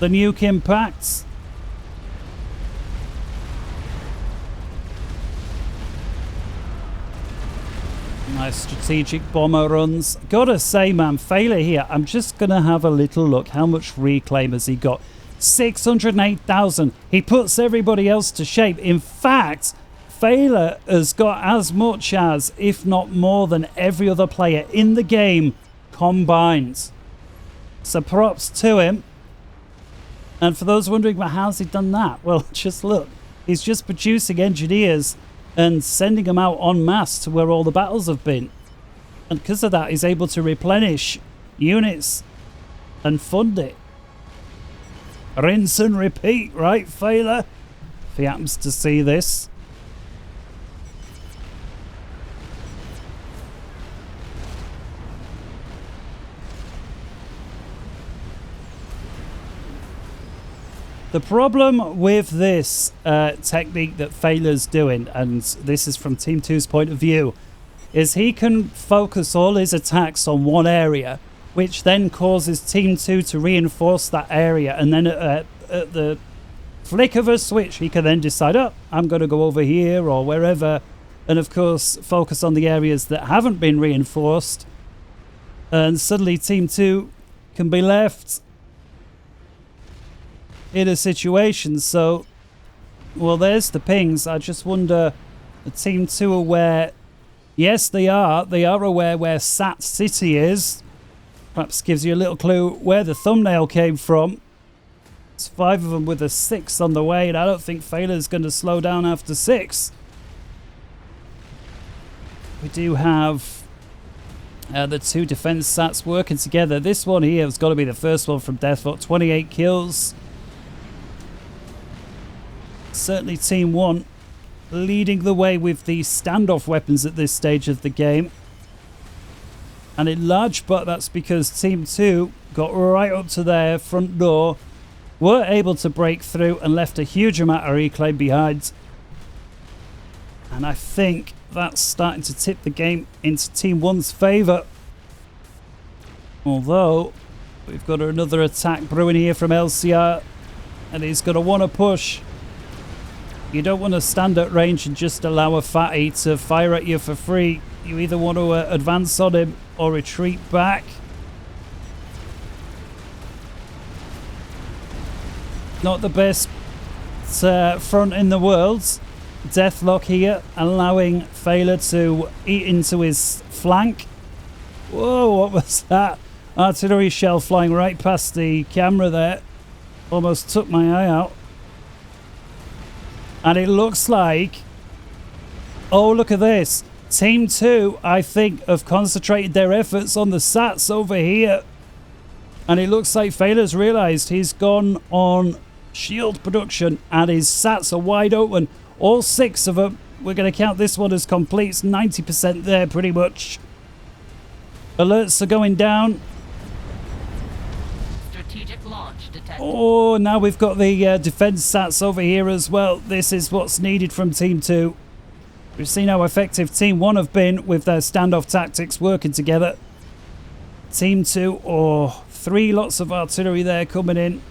The nuke impacts. Nice strategic bomber runs. Gotta say, man, FAForever here. I'm just gonna have a little look. How much reclaim has he got? 608,000. He puts everybody else to shame. In fact, FAForever has got as much as, if not more than, every other player in the game combined. So props to him. And for those wondering, well, how's he done that? Well, just look. He's just producing engineers and sending them out en masse to where all the battles have been. And because of that, he's able to replenish units and fund it. Rinse and repeat, right, FAForever? If he happens to see this. The problem with this technique that FAForever's doing, and this is from Team 2's point of view, is he can focus all his attacks on one area, which then causes Team 2 to reinforce that area, and then at the flick of a switch, he can then decide, oh, I'm going to go over here or wherever, and of course focus on the areas that haven't been reinforced, and suddenly Team 2 can be left in a situation. So, well, there's the pings. I just wonder, the Team 2 aware? Yes, they are aware where Sat City is. Perhaps gives you a little clue where the thumbnail came from. It's 5 of them with a 6 on the way, and I don't think FAForever's going to slow down after 6. We do have the 2 defense sats working together. This one here has got to be the first one from DeathLock. 28 kills. Certainly Team 1 leading the way with the standoff weapons at this stage of the game. And in large part that's because Team 2 got right up to their front door, were able to break through and left a huge amount of reclaim behind. And I think that's starting to tip the game into Team 1's favour. Although we've got another attack brewing here from LCR, and he's going to want to push. You don't want to stand at range and just allow a fatty to fire at you for free. You either want to advance on him or retreat back. Not the best front in the world. DeathLock here, allowing FAForever to eat into his flank. Whoa, what was that? Artillery shell flying right past the camera there. Almost took my eye out. And it looks like, oh, look at this. Team 2, I think, have concentrated their efforts on the sats over here. And it looks like FAForever's realised he's gone on shield production and his sats are wide open. All 6 of them. We're going to count this one as complete. It's 90% there, pretty much. Alerts are going down. Strategic launch detected. Oh, now we've got the defense sats over here as well. This is what's needed from Team 2. We've seen how effective Team 1 have been with their standoff tactics working together. Team 2, oh, 3 lots of artillery there coming in.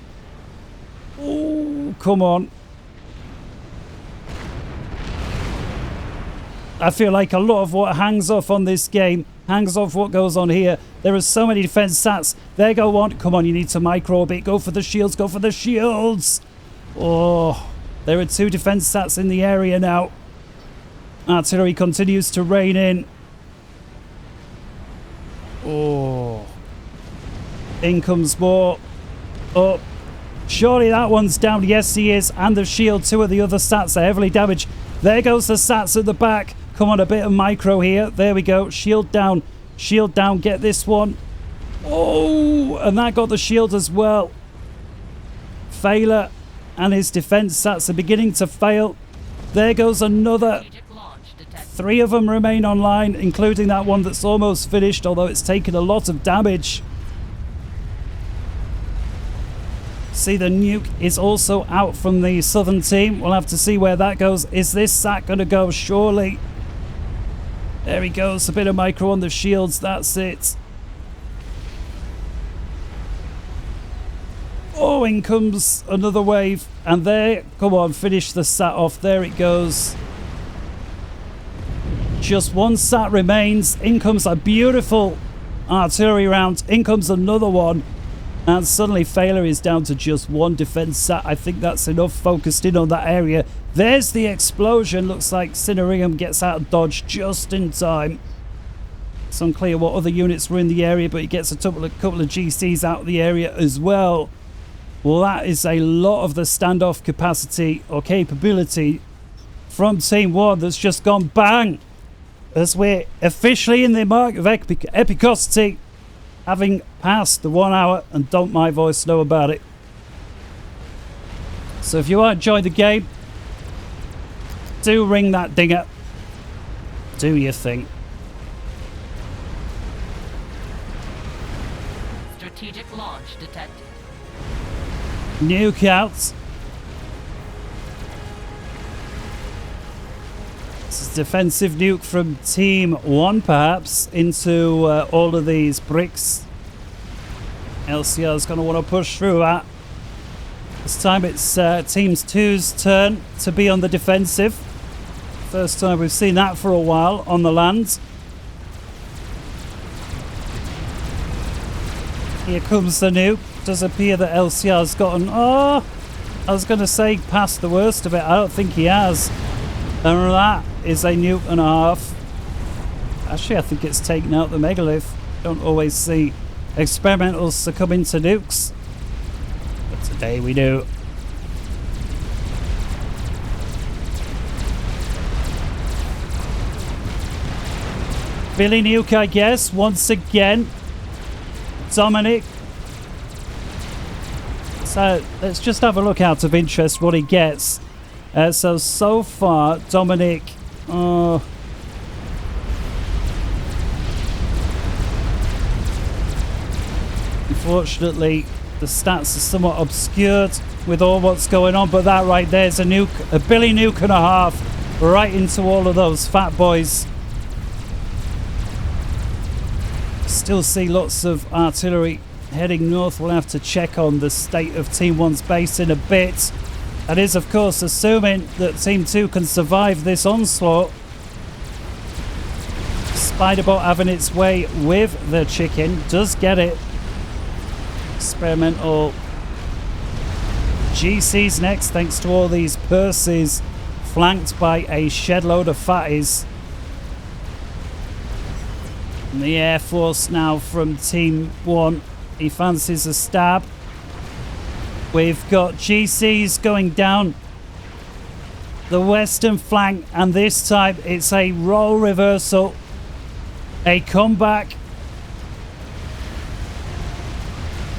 Oh, come on. I feel like a lot of what hangs off on this game hangs off what goes on here. There are so many defense sats. There go one. Come on, you need to micro a bit. Go for the shields. Go for the shields. Oh, there are 2 defense sats in the area now. Artillery continues to rain in. Oh. In comes more. Oh. Surely that one's down. Yes, he is. And the shield. 2 of the other sats are heavily damaged. There goes the sats at the back. Come on, a bit of micro here. There we go. Shield down. Shield down. Get this one. Oh, and that got the shield as well. FAForever and his defense sats are beginning to fail. There goes another. 3 of them remain online, including that one that's almost finished, although it's taken a lot of damage. See, the nuke is also out from the southern team. We'll have to see where that goes. Is this sat going to go? Surely. There he goes. A bit of micro on the shields. That's it. Oh, in comes another wave. And there, come on, finish the sat off. There it goes. Just 1 sat remains. In comes a beautiful artillery round. In comes another one. And suddenly FAForever is down to just 1 defense sat. I think that's enough focused in on that area. There's the explosion. Looks like Sinerium gets out of dodge just in time. It's unclear what other units were in the area, but he gets a couple of GCs out of the area as well. Well, that is a lot of the standoff capacity or capability from Team 1 that's just gone bang. As we're officially in the mark of epicosity, having passed the 1 hour, and don't my voice know about it. So if you are enjoying the game, do ring that dinger. Do your thing. Strategic launch detected. Nuke out. This is defensive nuke from Team 1, perhaps, into all of these bricks. LCR's going to want to push through that. This time it's Team 2's turn to be on the defensive. First time we've seen that for a while on the land. Here comes the nuke. Does appear that LCR's gotten... Oh! I was going to say past the worst of it. I don't think he has. And that is a nuke and a half. Actually, I think it's taken out the megalith. Don't always see experimentals succumbing to nukes. But today we do. Billy Nuke, I guess, once again. Dominic. So let's just have a look out of interest what he gets. So far, Dominic... unfortunately, the stats are somewhat obscured with all what's going on, but that right there's a nuke, a Billy Nuke and a half, right into all of those fat boys. Still see lots of artillery heading north. We'll have to check on the state of Team 1's base in a bit. That is, of course, assuming that Team 2 can survive this onslaught. Spiderbot having its way with the chicken. Does get it. Experimental GC's next, thanks to all these purses, flanked by a shed load of fatties. And the Air Force now from Team 1. He fancies a stab. We've got GCs going down the western flank, and this time it's a role reversal. A comeback.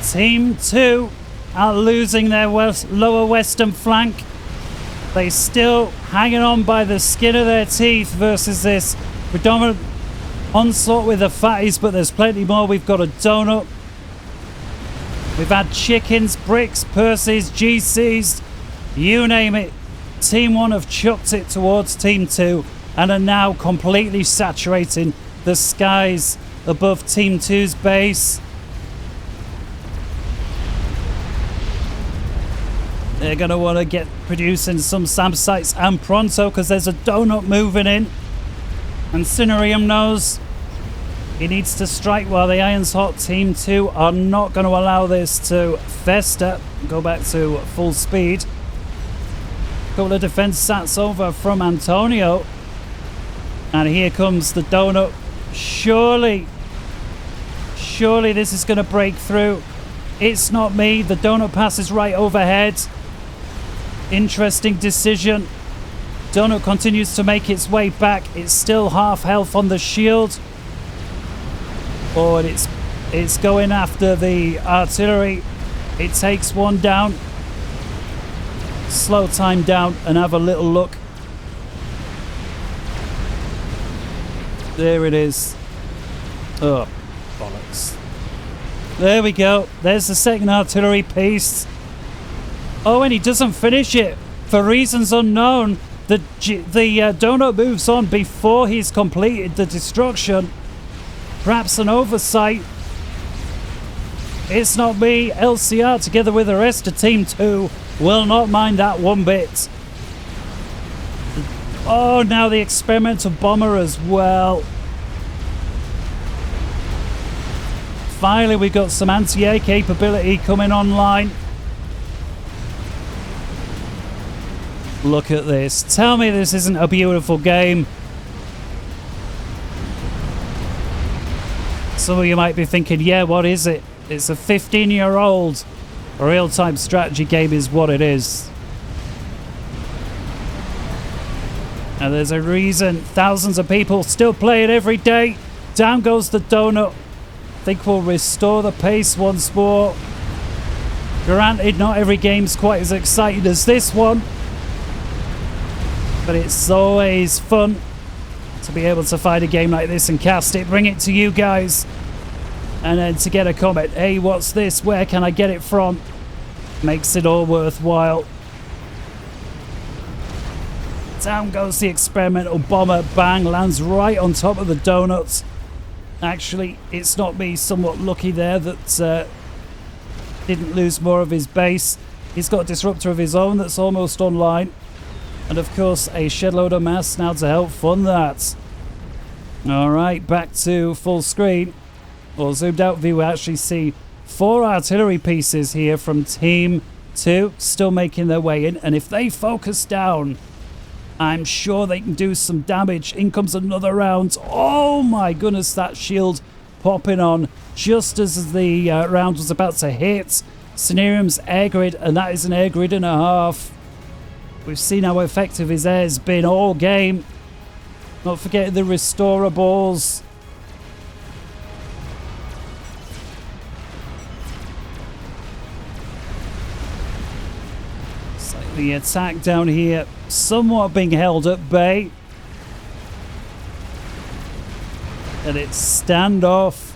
Team 2 are losing their lower western flank. They still hanging on by the skin of their teeth versus this predominant onslaught with the fatties, but there's plenty more. We've got a donut. We've had chickens, bricks, purses, GCs, you name it. Team 1 have chucked it towards Team 2 and are now completely saturating the skies above Team 2's base. They're going to want to get producing some SAM sites and pronto, because there's a donut moving in. And Sinerium knows he needs to strike while the iron's hot. Team 2 are not going to allow this to fester. Go back to full speed. Couple of defense sats over from Antonio. And here comes the donut. Surely this is going to break through. It's not me. The donut passes right overhead. Interesting decision. Donut continues to make its way back. It's still half health on the shield. Oh, and it's going after the artillery. It takes one down. Slow time down and have a little look. There it is. Oh, bollocks. There we go. There's the second artillery piece. Oh, and he doesn't finish it. For reasons unknown, the donut moves on before he's completed the destruction. Perhaps an oversight. It's not me. LCR, together with the rest of Team 2, will not mind that one bit. Oh, now the experimental bomber as well. Finally, we got some anti-air capability coming online. Look at this. Tell me this isn't a beautiful game. Some of you might be thinking, yeah, what is it? It's a 15-year-old. A real-time strategy game is what it is. And there's a reason thousands of people still play it every day. Down goes the donut. I think we'll restore the pace once more. Granted, not every game's quite as exciting as this one. But it's always fun to be able to find a game like this and cast it, bring it to you guys, and then to get a comment, hey, what's this? Where can I get it from? Makes it all worthwhile. Down goes the experimental bomber. Bang, lands right on top of the donuts. Actually, it's not me somewhat lucky there that didn't lose more of his base. He's got a disruptor of his own that's almost online. And of course, a shedload of mass now to help fund that. Alright, back to full screen. Or zoomed out view, we actually see 4 artillery pieces here from Team 2 still making their way in. And if they focus down, I'm sure they can do some damage. In comes another round. Oh my goodness, that shield popping on just as the round was about to hit. Sinerium's air grid, and that is an air grid and a half. We've seen how effective his air's been all game. Not forgetting the restorer balls. So the attack down here somewhat being held at bay. And its standoff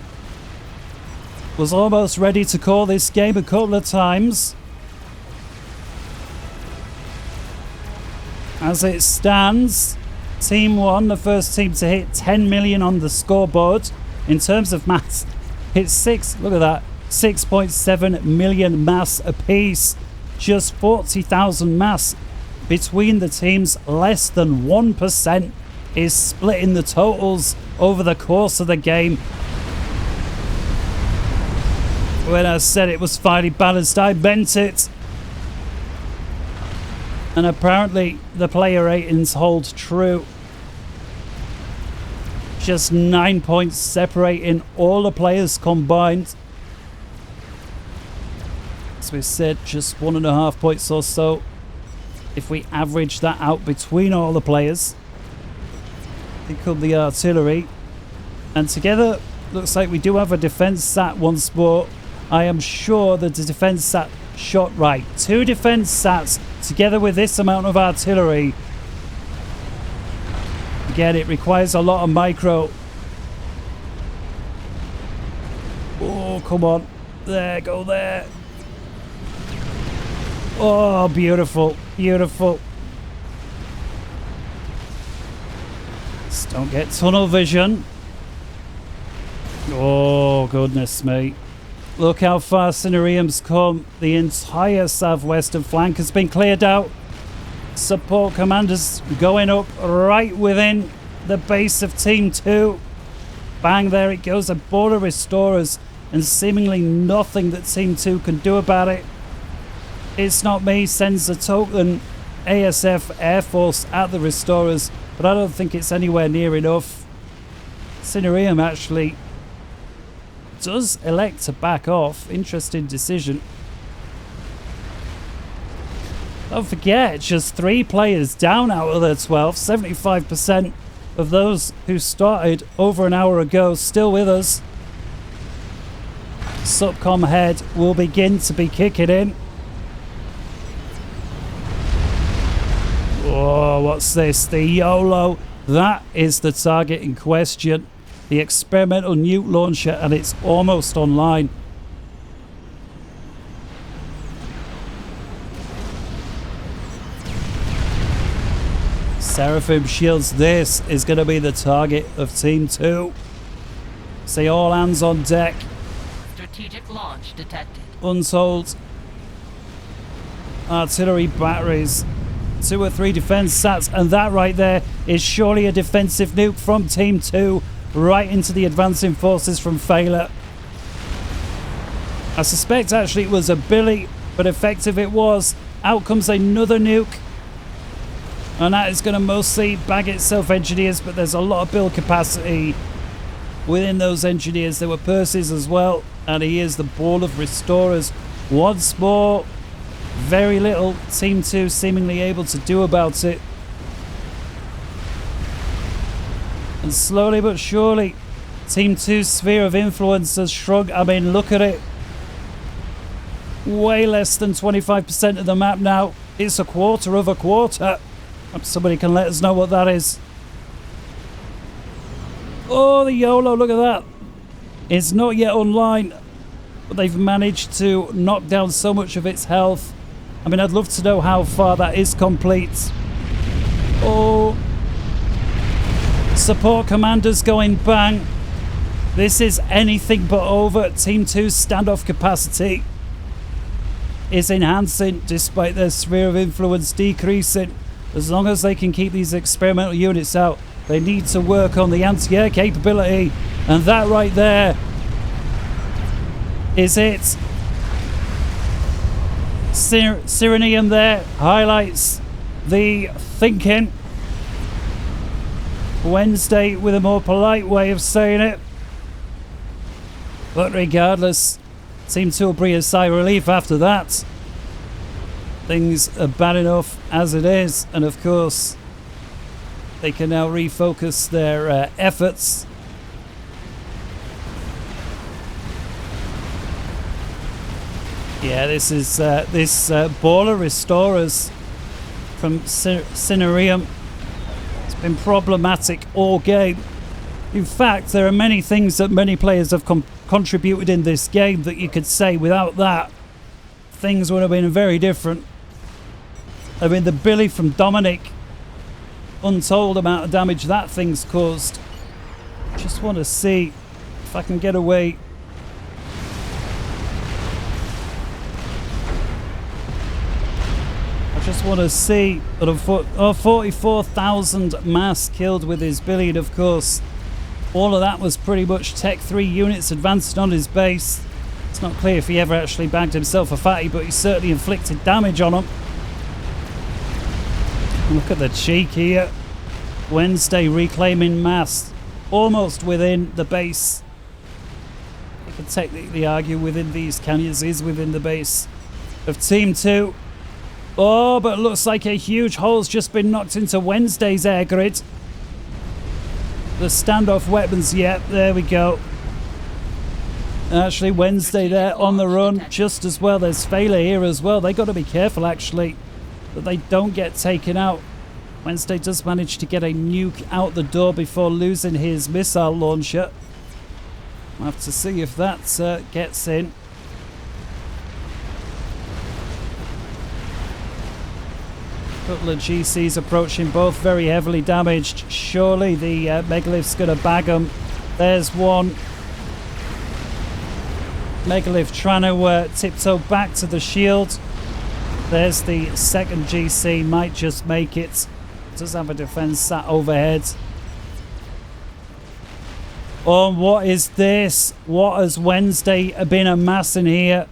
was almost ready to call this game a couple of times. As it stands, Team 1, the first team to hit 10 million on the scoreboard. In terms of mass, it's 6.7 million mass apiece. Just 40,000 mass between the teams. Less than 1% is splitting the totals over the course of the game. When I said it was finely balanced, I meant it. And apparently the player ratings hold true. Just 9 points separating all the players combined. As we said, just 1.5 points or so if we average that out between all the players. Here come the artillery. And together, looks like we do have a defense sat once more. I am sure that the defense sat shot right. 2 defense sats together with this amount of artillery. Again, it requires a lot of micro. Oh, come on. There, go there. Oh, beautiful. Beautiful. Just don't get tunnel vision. Oh, goodness me. Look how far Sinerium's come. The entire southwestern flank has been cleared out. Support commanders going up right within the base of Team 2. Bang, there it goes. A border restorers and seemingly nothing that Team 2 can do about it. ItsNotMe sends a token ASF Air Force at the restorers, but I don't think it's anywhere near enough. Sinerium actually does elect to back off. Interesting decision. Don't forget, just 3 players down out of the 12. 75% of those who started over an hour ago still with us. Subcom head will begin to be kicking in. Oh, what's this? The YOLO. That is the target in question. The experimental nuke launcher, and it's almost online. Seraphim shields. This is going to be the target of Team 2. Say all hands on deck. Strategic launch detected. Untold artillery batteries. 2 or 3 defense sats, and that right there is surely a defensive nuke from Team 2 right into the advancing forces from Failure. I suspect actually it was a Billy, but effective it was. Out comes another nuke, and that is going to mostly bag itself engineers, but there's a lot of build capacity within those engineers. There were Percy's as well, and here's the ball of restorers once more. Very little Team 2 seemingly able to do about it. And slowly but surely, Team 2's sphere of influence has shrunk. I mean, look at it. Way less than 25% of the map now. It's a quarter of a quarter. Somebody can let us know what that is. Oh, the YOLO, look at that. It's not yet online, but they've managed to knock down so much of its health. I mean, I'd love to know how far that is complete. Oh. Support commanders going bang. This is anything but over. Team 2's standoff capacity is enhancing despite their sphere of influence decreasing. As long as they can keep these experimental units out, they need to work on the anti-air capability. And that right there is it. Sinerium there highlights the thinking. Wednesday with a more polite way of saying it. But regardless, seemed to bring a sigh of relief after that. Things are bad enough as it is, and of course, they can now refocus their efforts. Yeah, this is this Baller Restorers from Sinerium. It's been problematic all game. In fact, there are many things that many players have contributed in this game that you could say without that, things would have been very different. I mean, the Billy from Dominic, untold amount of damage that thing's caused. Just want to see if I can get away. I just want to see that 44,000 mass killed with his Billy, and of course, all of that was pretty much Tech 3 units advancing on his base. It's not clear if he ever actually bagged himself a fatty, but he certainly inflicted damage on him. Look at the cheek here. Wednesday reclaiming mass almost within the base. You can technically argue within these canyons is within the base of Team 2. Oh, but it looks like a huge hole's just been knocked into Wednesday's air grid. The standoff weapons, yep, there we go. Actually, Wednesday there on the run just as well. There's Failure here as well. They got to be careful, actually, that they don't get taken out. Wednesday does manage to get a nuke out the door before losing his missile launcher. We'll have to see if that gets in. Couple of GCs approaching, both very heavily damaged. Surely the Megalith's going to bag them. There's one. Megalith trying to tiptoe back to the shield. There's the second GC, might just make it. Does have a defense sat overhead. Oh, what is this? What has Wednesday been amassing here?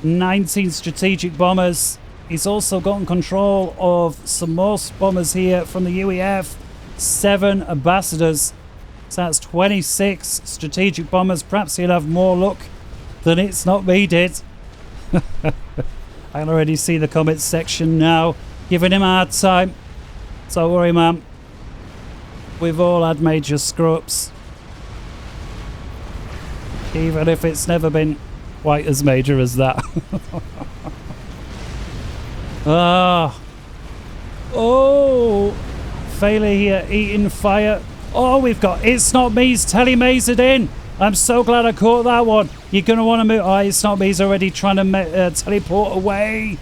19 strategic bombers. He's also gotten control of some more bombers here from the UEF. 7 ambassadors. So that's 26 strategic bombers. Perhaps he'll have more luck than ItsNotMe did. I can already see the comments section now giving him a hard time. Don't worry, man. We've all had major screw-ups. Even if it's never been quite as major as that. Ah. Oh. Failure here, eating fire. Oh, we've got ItsNotMe's telemazored in. I'm so glad I caught that one. You're going to want to move. Oh, ItsNotMe's already trying to teleport away.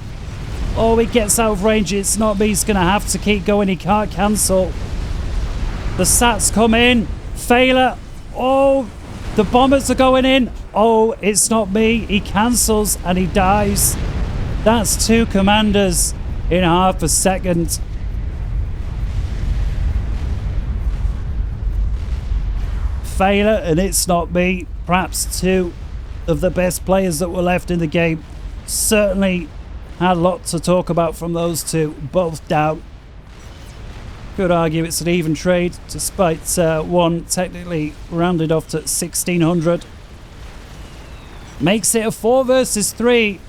Oh, he gets out of range. ItsNotMe's going to have to keep going. He can't cancel. The Sats come in. Failure. Oh, the bombers are going in. Oh, ItsNotMe. He cancels and he dies. That's 2 commanders in half a second. Failure and ItsNotMe, perhaps 2 of the best players that were left in the game. Certainly had a lot to talk about from those 2, both down. Could argue it's an even trade, despite one technically rounded off to 1600. Makes it a 4 versus 3,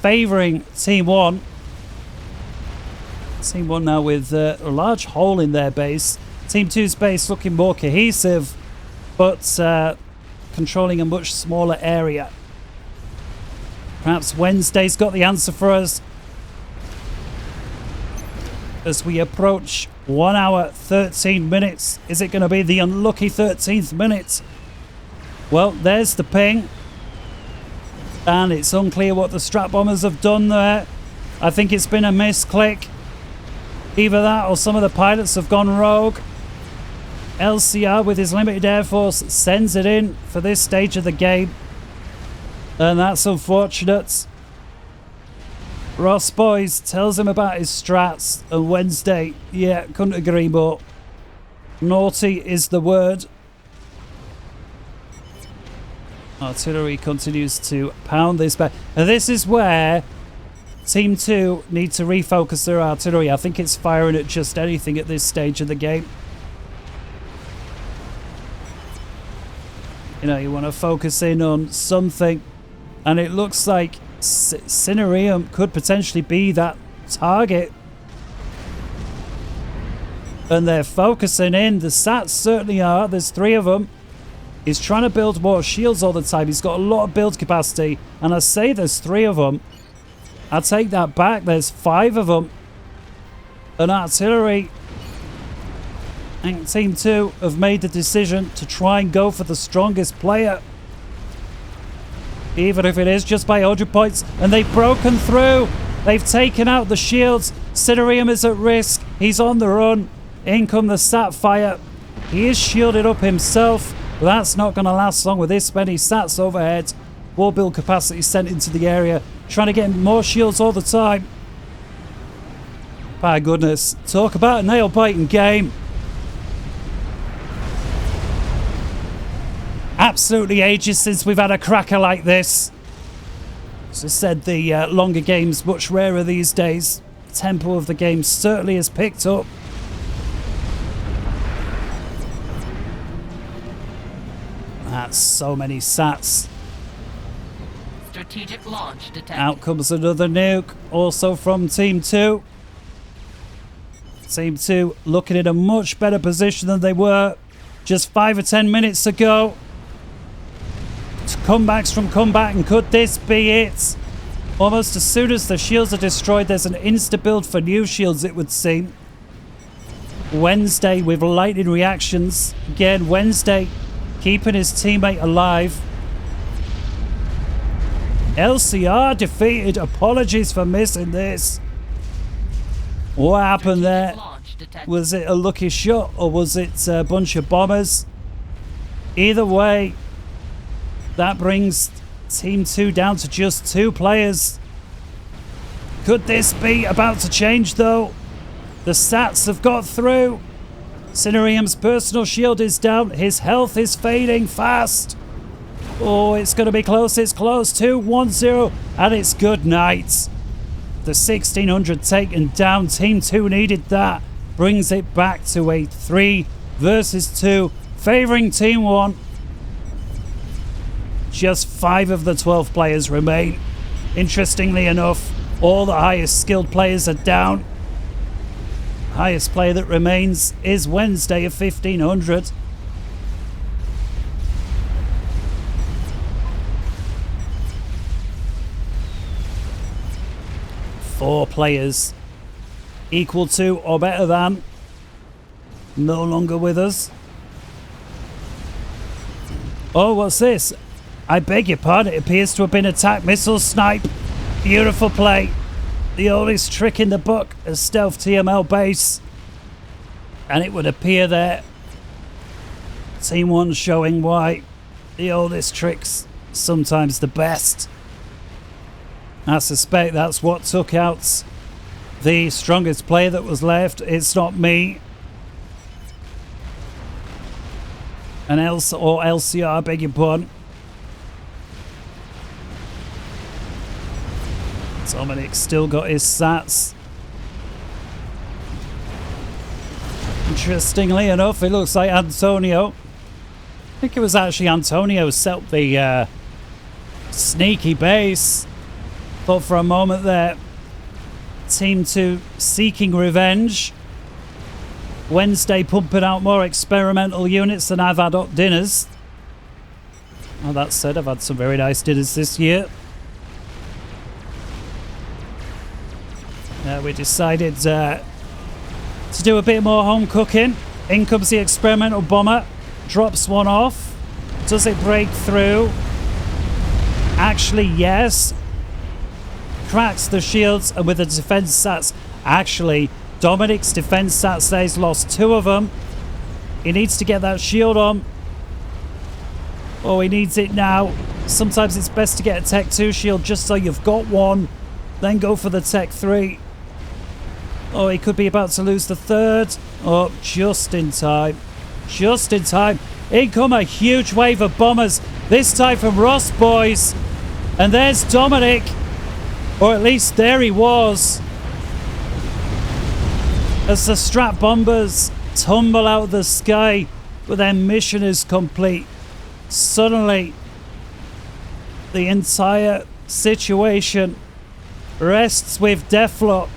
favouring Team 1. Team 1 now with a large hole in their base. Team 2's base looking more cohesive, but controlling a much smaller area. Perhaps Wednesday's got the answer for us as we approach 1 hour 13 minutes. Is it going to be the unlucky 13th minute? Well, there's the ping, and it's unclear what the strap bombers have done there. I think it's been a misclick. Either that or some of the pilots have gone rogue. LCR with his limited air force sends it in for this stage of the game. And that's unfortunate. Ross Boys tells him about his strats, and Wednesday, yeah, couldn't agree more. Naughty is the word. Artillery continues to pound this back. And this is where Team 2 need to refocus their artillery. I think it's firing at just anything at this stage of the game. You know, you want to focus in on something. And it looks like Sinerium could potentially be that target. And they're focusing in. The Sats certainly are. There's 3 of them. He's trying to build more shields all the time. He's got a lot of build capacity. And I say there's 3 of them. I take that back. There's 5 of them. And artillery. I think Team 2 have made the decision to try and go for the strongest player. Even if it is just by 100 points. And they've broken through. They've taken out the shields. Sinerium is at risk. He's on the run. In come the sat fire. He is shielded up himself. But that's not going to last long with this many sats overhead. War build capacity sent into the area. Trying to get more shields all the time. My goodness. Talk about a nail-biting game. Absolutely ages since we've had a cracker like this. As I said, the longer game's much rarer these days. The tempo of the game certainly has picked up. That's so many sats. Strategic launch detected. Out comes another nuke, also from Team 2. Team 2 looking in a much better position than they were just 5 or 10 minutes ago. Comebacks from combat, and could this be it? Almost as soon as the shields are destroyed, there's an insta-build for new shields, it would seem. Wednesday with lightning reactions. Again, Wednesday keeping his teammate alive. LCR defeated. Apologies for missing this. What happened there? Was it a lucky shot or was it a bunch of bombers? Either way, that brings Team 2 down to just 2 players. Could this be about to change though? The sats have got through. Sinerium's personal shield is down. His health is fading fast. Oh, it's going to be close. It's close. 2-1-0. And it's good night. The 1600 taken down. Team 2 needed that. Brings it back to a 3 versus 2. Favouring Team 1. Just 5 of the 12 players remain. Interestingly enough, all the highest skilled players are down. Highest player that remains is Wednesday of 1500. Four players equal to or better than no longer with us. Oh, what's this? I beg your pardon, it appears to have been attack missile snipe. Beautiful play. The oldest trick in the book, a stealth TML base. And it would appear that Team 1 showing why the oldest trick's sometimes the best. I suspect that's what took out the strongest player that was left. It's not me. An LCR, beg your pardon. Dominic still got his sats. Interestingly enough, it looks like Antonio. I think it was actually Antonio set up the sneaky base. Thought for a moment there, Team 2 seeking revenge. Wednesday pumping out more experimental units than I've had at dinners. Well, that said, I've had some very nice dinners this year. We decided to do a bit more home cooking. In comes the experimental bomber. Drops one off. Does it break through? Actually, yes. Cracks the shields, and with the defense sats, actually, Dominic's defense stats there, he's lost 2 of them. He needs to get that shield on. Oh, he needs it now. Sometimes it's best to get a Tech 2 shield just so you've got one. Then go for the Tech 3. Oh, he could be about to lose the 3rd. Oh, just in time. Just in time. In come a huge wave of bombers. This time from Ross boys. And there's Dominic. Or at least there he was. As the strap bombers tumble out of the sky. But their mission is complete. Suddenly, the entire situation rests with DeathLock.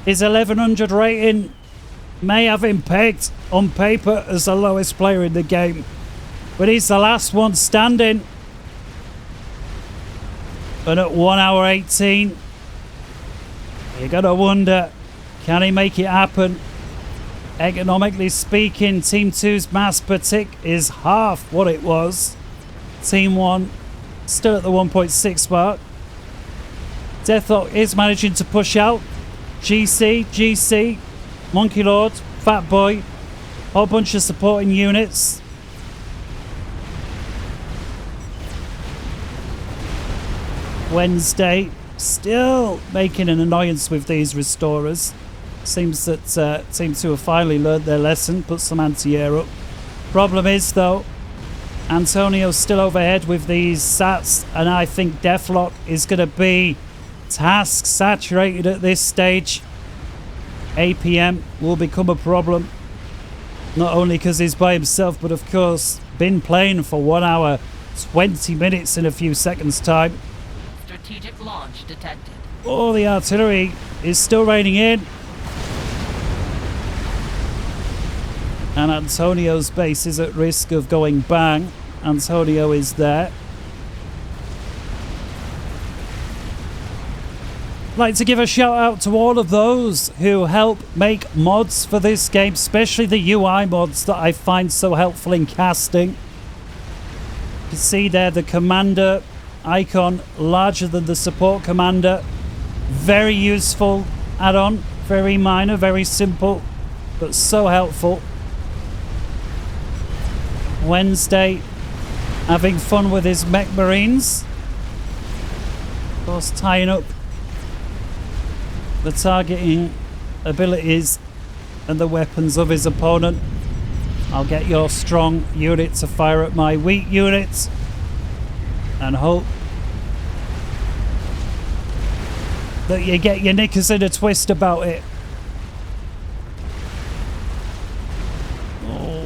His 1100 rating may have him pegged on paper as the lowest player in the game, but he's the last one standing. And at 1 hour 18, you gotta wonder, can he make it happen? Economically speaking, Team 2's mass per tick is half what it was. Team 1 still at the 1.6 mark. DeathLock is managing to push out. GC, Monkey Lord, Fat Boy, whole bunch of supporting units. Wednesday still making an annoyance with these restorers. Seems that Team 2 have finally learned their lesson, put some anti-air up. Problem is though, Antonio's still overhead with these sats, and I think DeathLock is going to be task saturated at this stage. APM will become a problem, not only because he's by himself, but of course been playing for 1 hour 20 minutes in a few seconds time. Strategic launch detected. Oh, the artillery is still raining in, and Antonio's base is at risk of going bang. Antonio is there. I'd like to give a shout out to all of those who help make mods for this game, especially the UI mods that I find so helpful in casting. You can see there the commander icon larger than the support commander. Very useful add-on, very minor, very simple, but so helpful. Wednesday having fun with his mech marines. Of course, tying up the targeting abilities and the weapons of his opponent. I'll get your strong unit to fire at my weak unit and hope that you get your knickers in a twist about it. Oh.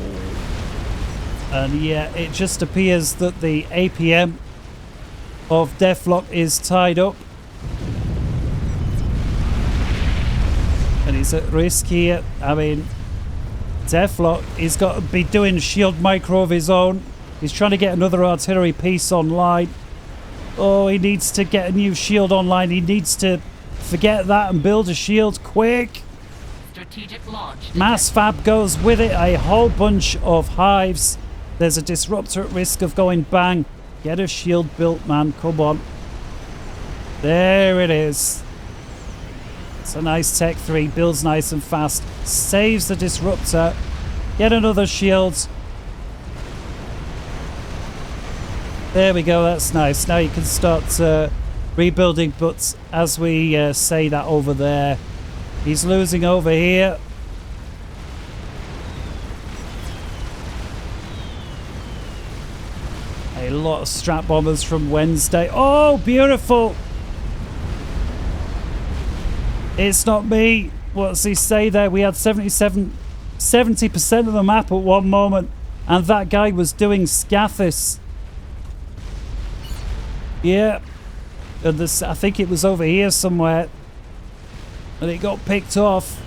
And yeah, it just appears that the APM of DeathLock is tied up. And he's at risk here. I mean, DeathLock, he's got to be doing shield micro of his own. He's trying to get another artillery piece online. Oh, he needs to get a new shield online. He needs to forget that and build a shield quick. Strategic launch. Mass Fab goes with it. A whole bunch of hives. There's a disruptor at risk of going bang. Get a shield built, man. Come on. There it is. It's a nice Tech 3, builds nice and fast, saves the disruptor, get another shield. There we go, that's nice. Now you can start rebuilding, but as we say that over there, he's losing over here. A lot of strap bombers from Wednesday. Oh, beautiful! It's not me. What's he say there? We had 70% of the map at one moment, and that guy was doing Scathis. Yeah. And this, I think it was over here somewhere, and it got picked off.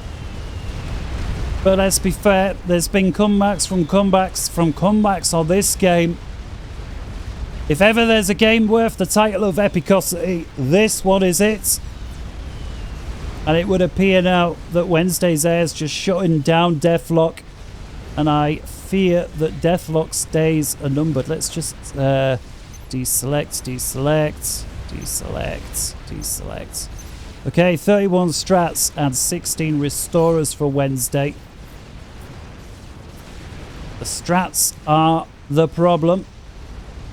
But let's be fair, there's been comebacks from comebacks on this game. If ever there's a game worth the title of epicosity, this one is it. And it would appear now that Wednesday's Air's just shutting down DeathLock. And I fear that DeathLock's days are numbered. Let's just deselect. Okay, 31 strats and 16 restorers for Wednesday. The strats are the problem.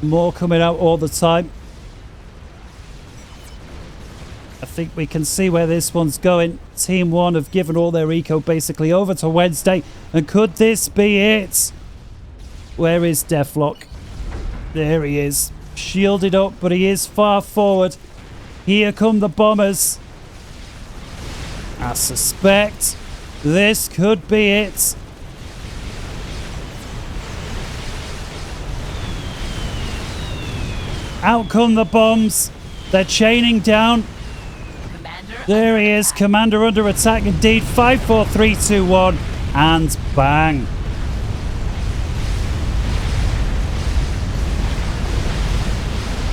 More coming out all the time. I think we can see where this one's going. Team 1 have given all their eco basically over to Wednesday. And could this be it? Where is DeathLock? There he is. Shielded up, but he is far forward. Here come the bombers. I suspect this could be it. Out come the bombs. They're chaining down. There he is, Commander under attack indeed. 5, 4, 3, 2, 1, and bang.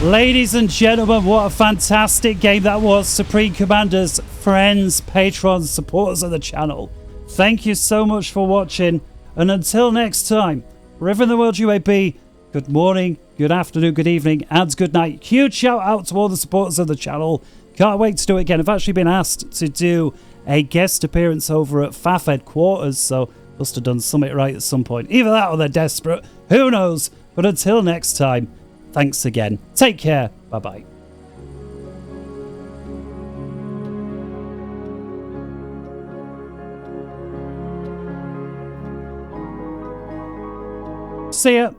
Ladies and gentlemen, what a fantastic game that was. Supreme Commanders, friends, patrons, supporters of the channel. Thank you so much for watching, and until next time, wherever in the world you may be, good morning, good afternoon, good evening, and good night. Huge shout out to all the supporters of the channel. Can't wait to do it again. I've actually been asked to do a guest appearance over at FAF headquarters, so must have done something right at some point. Either that or they're desperate. Who knows? But until next time, thanks again. Take care. Bye-bye. See ya.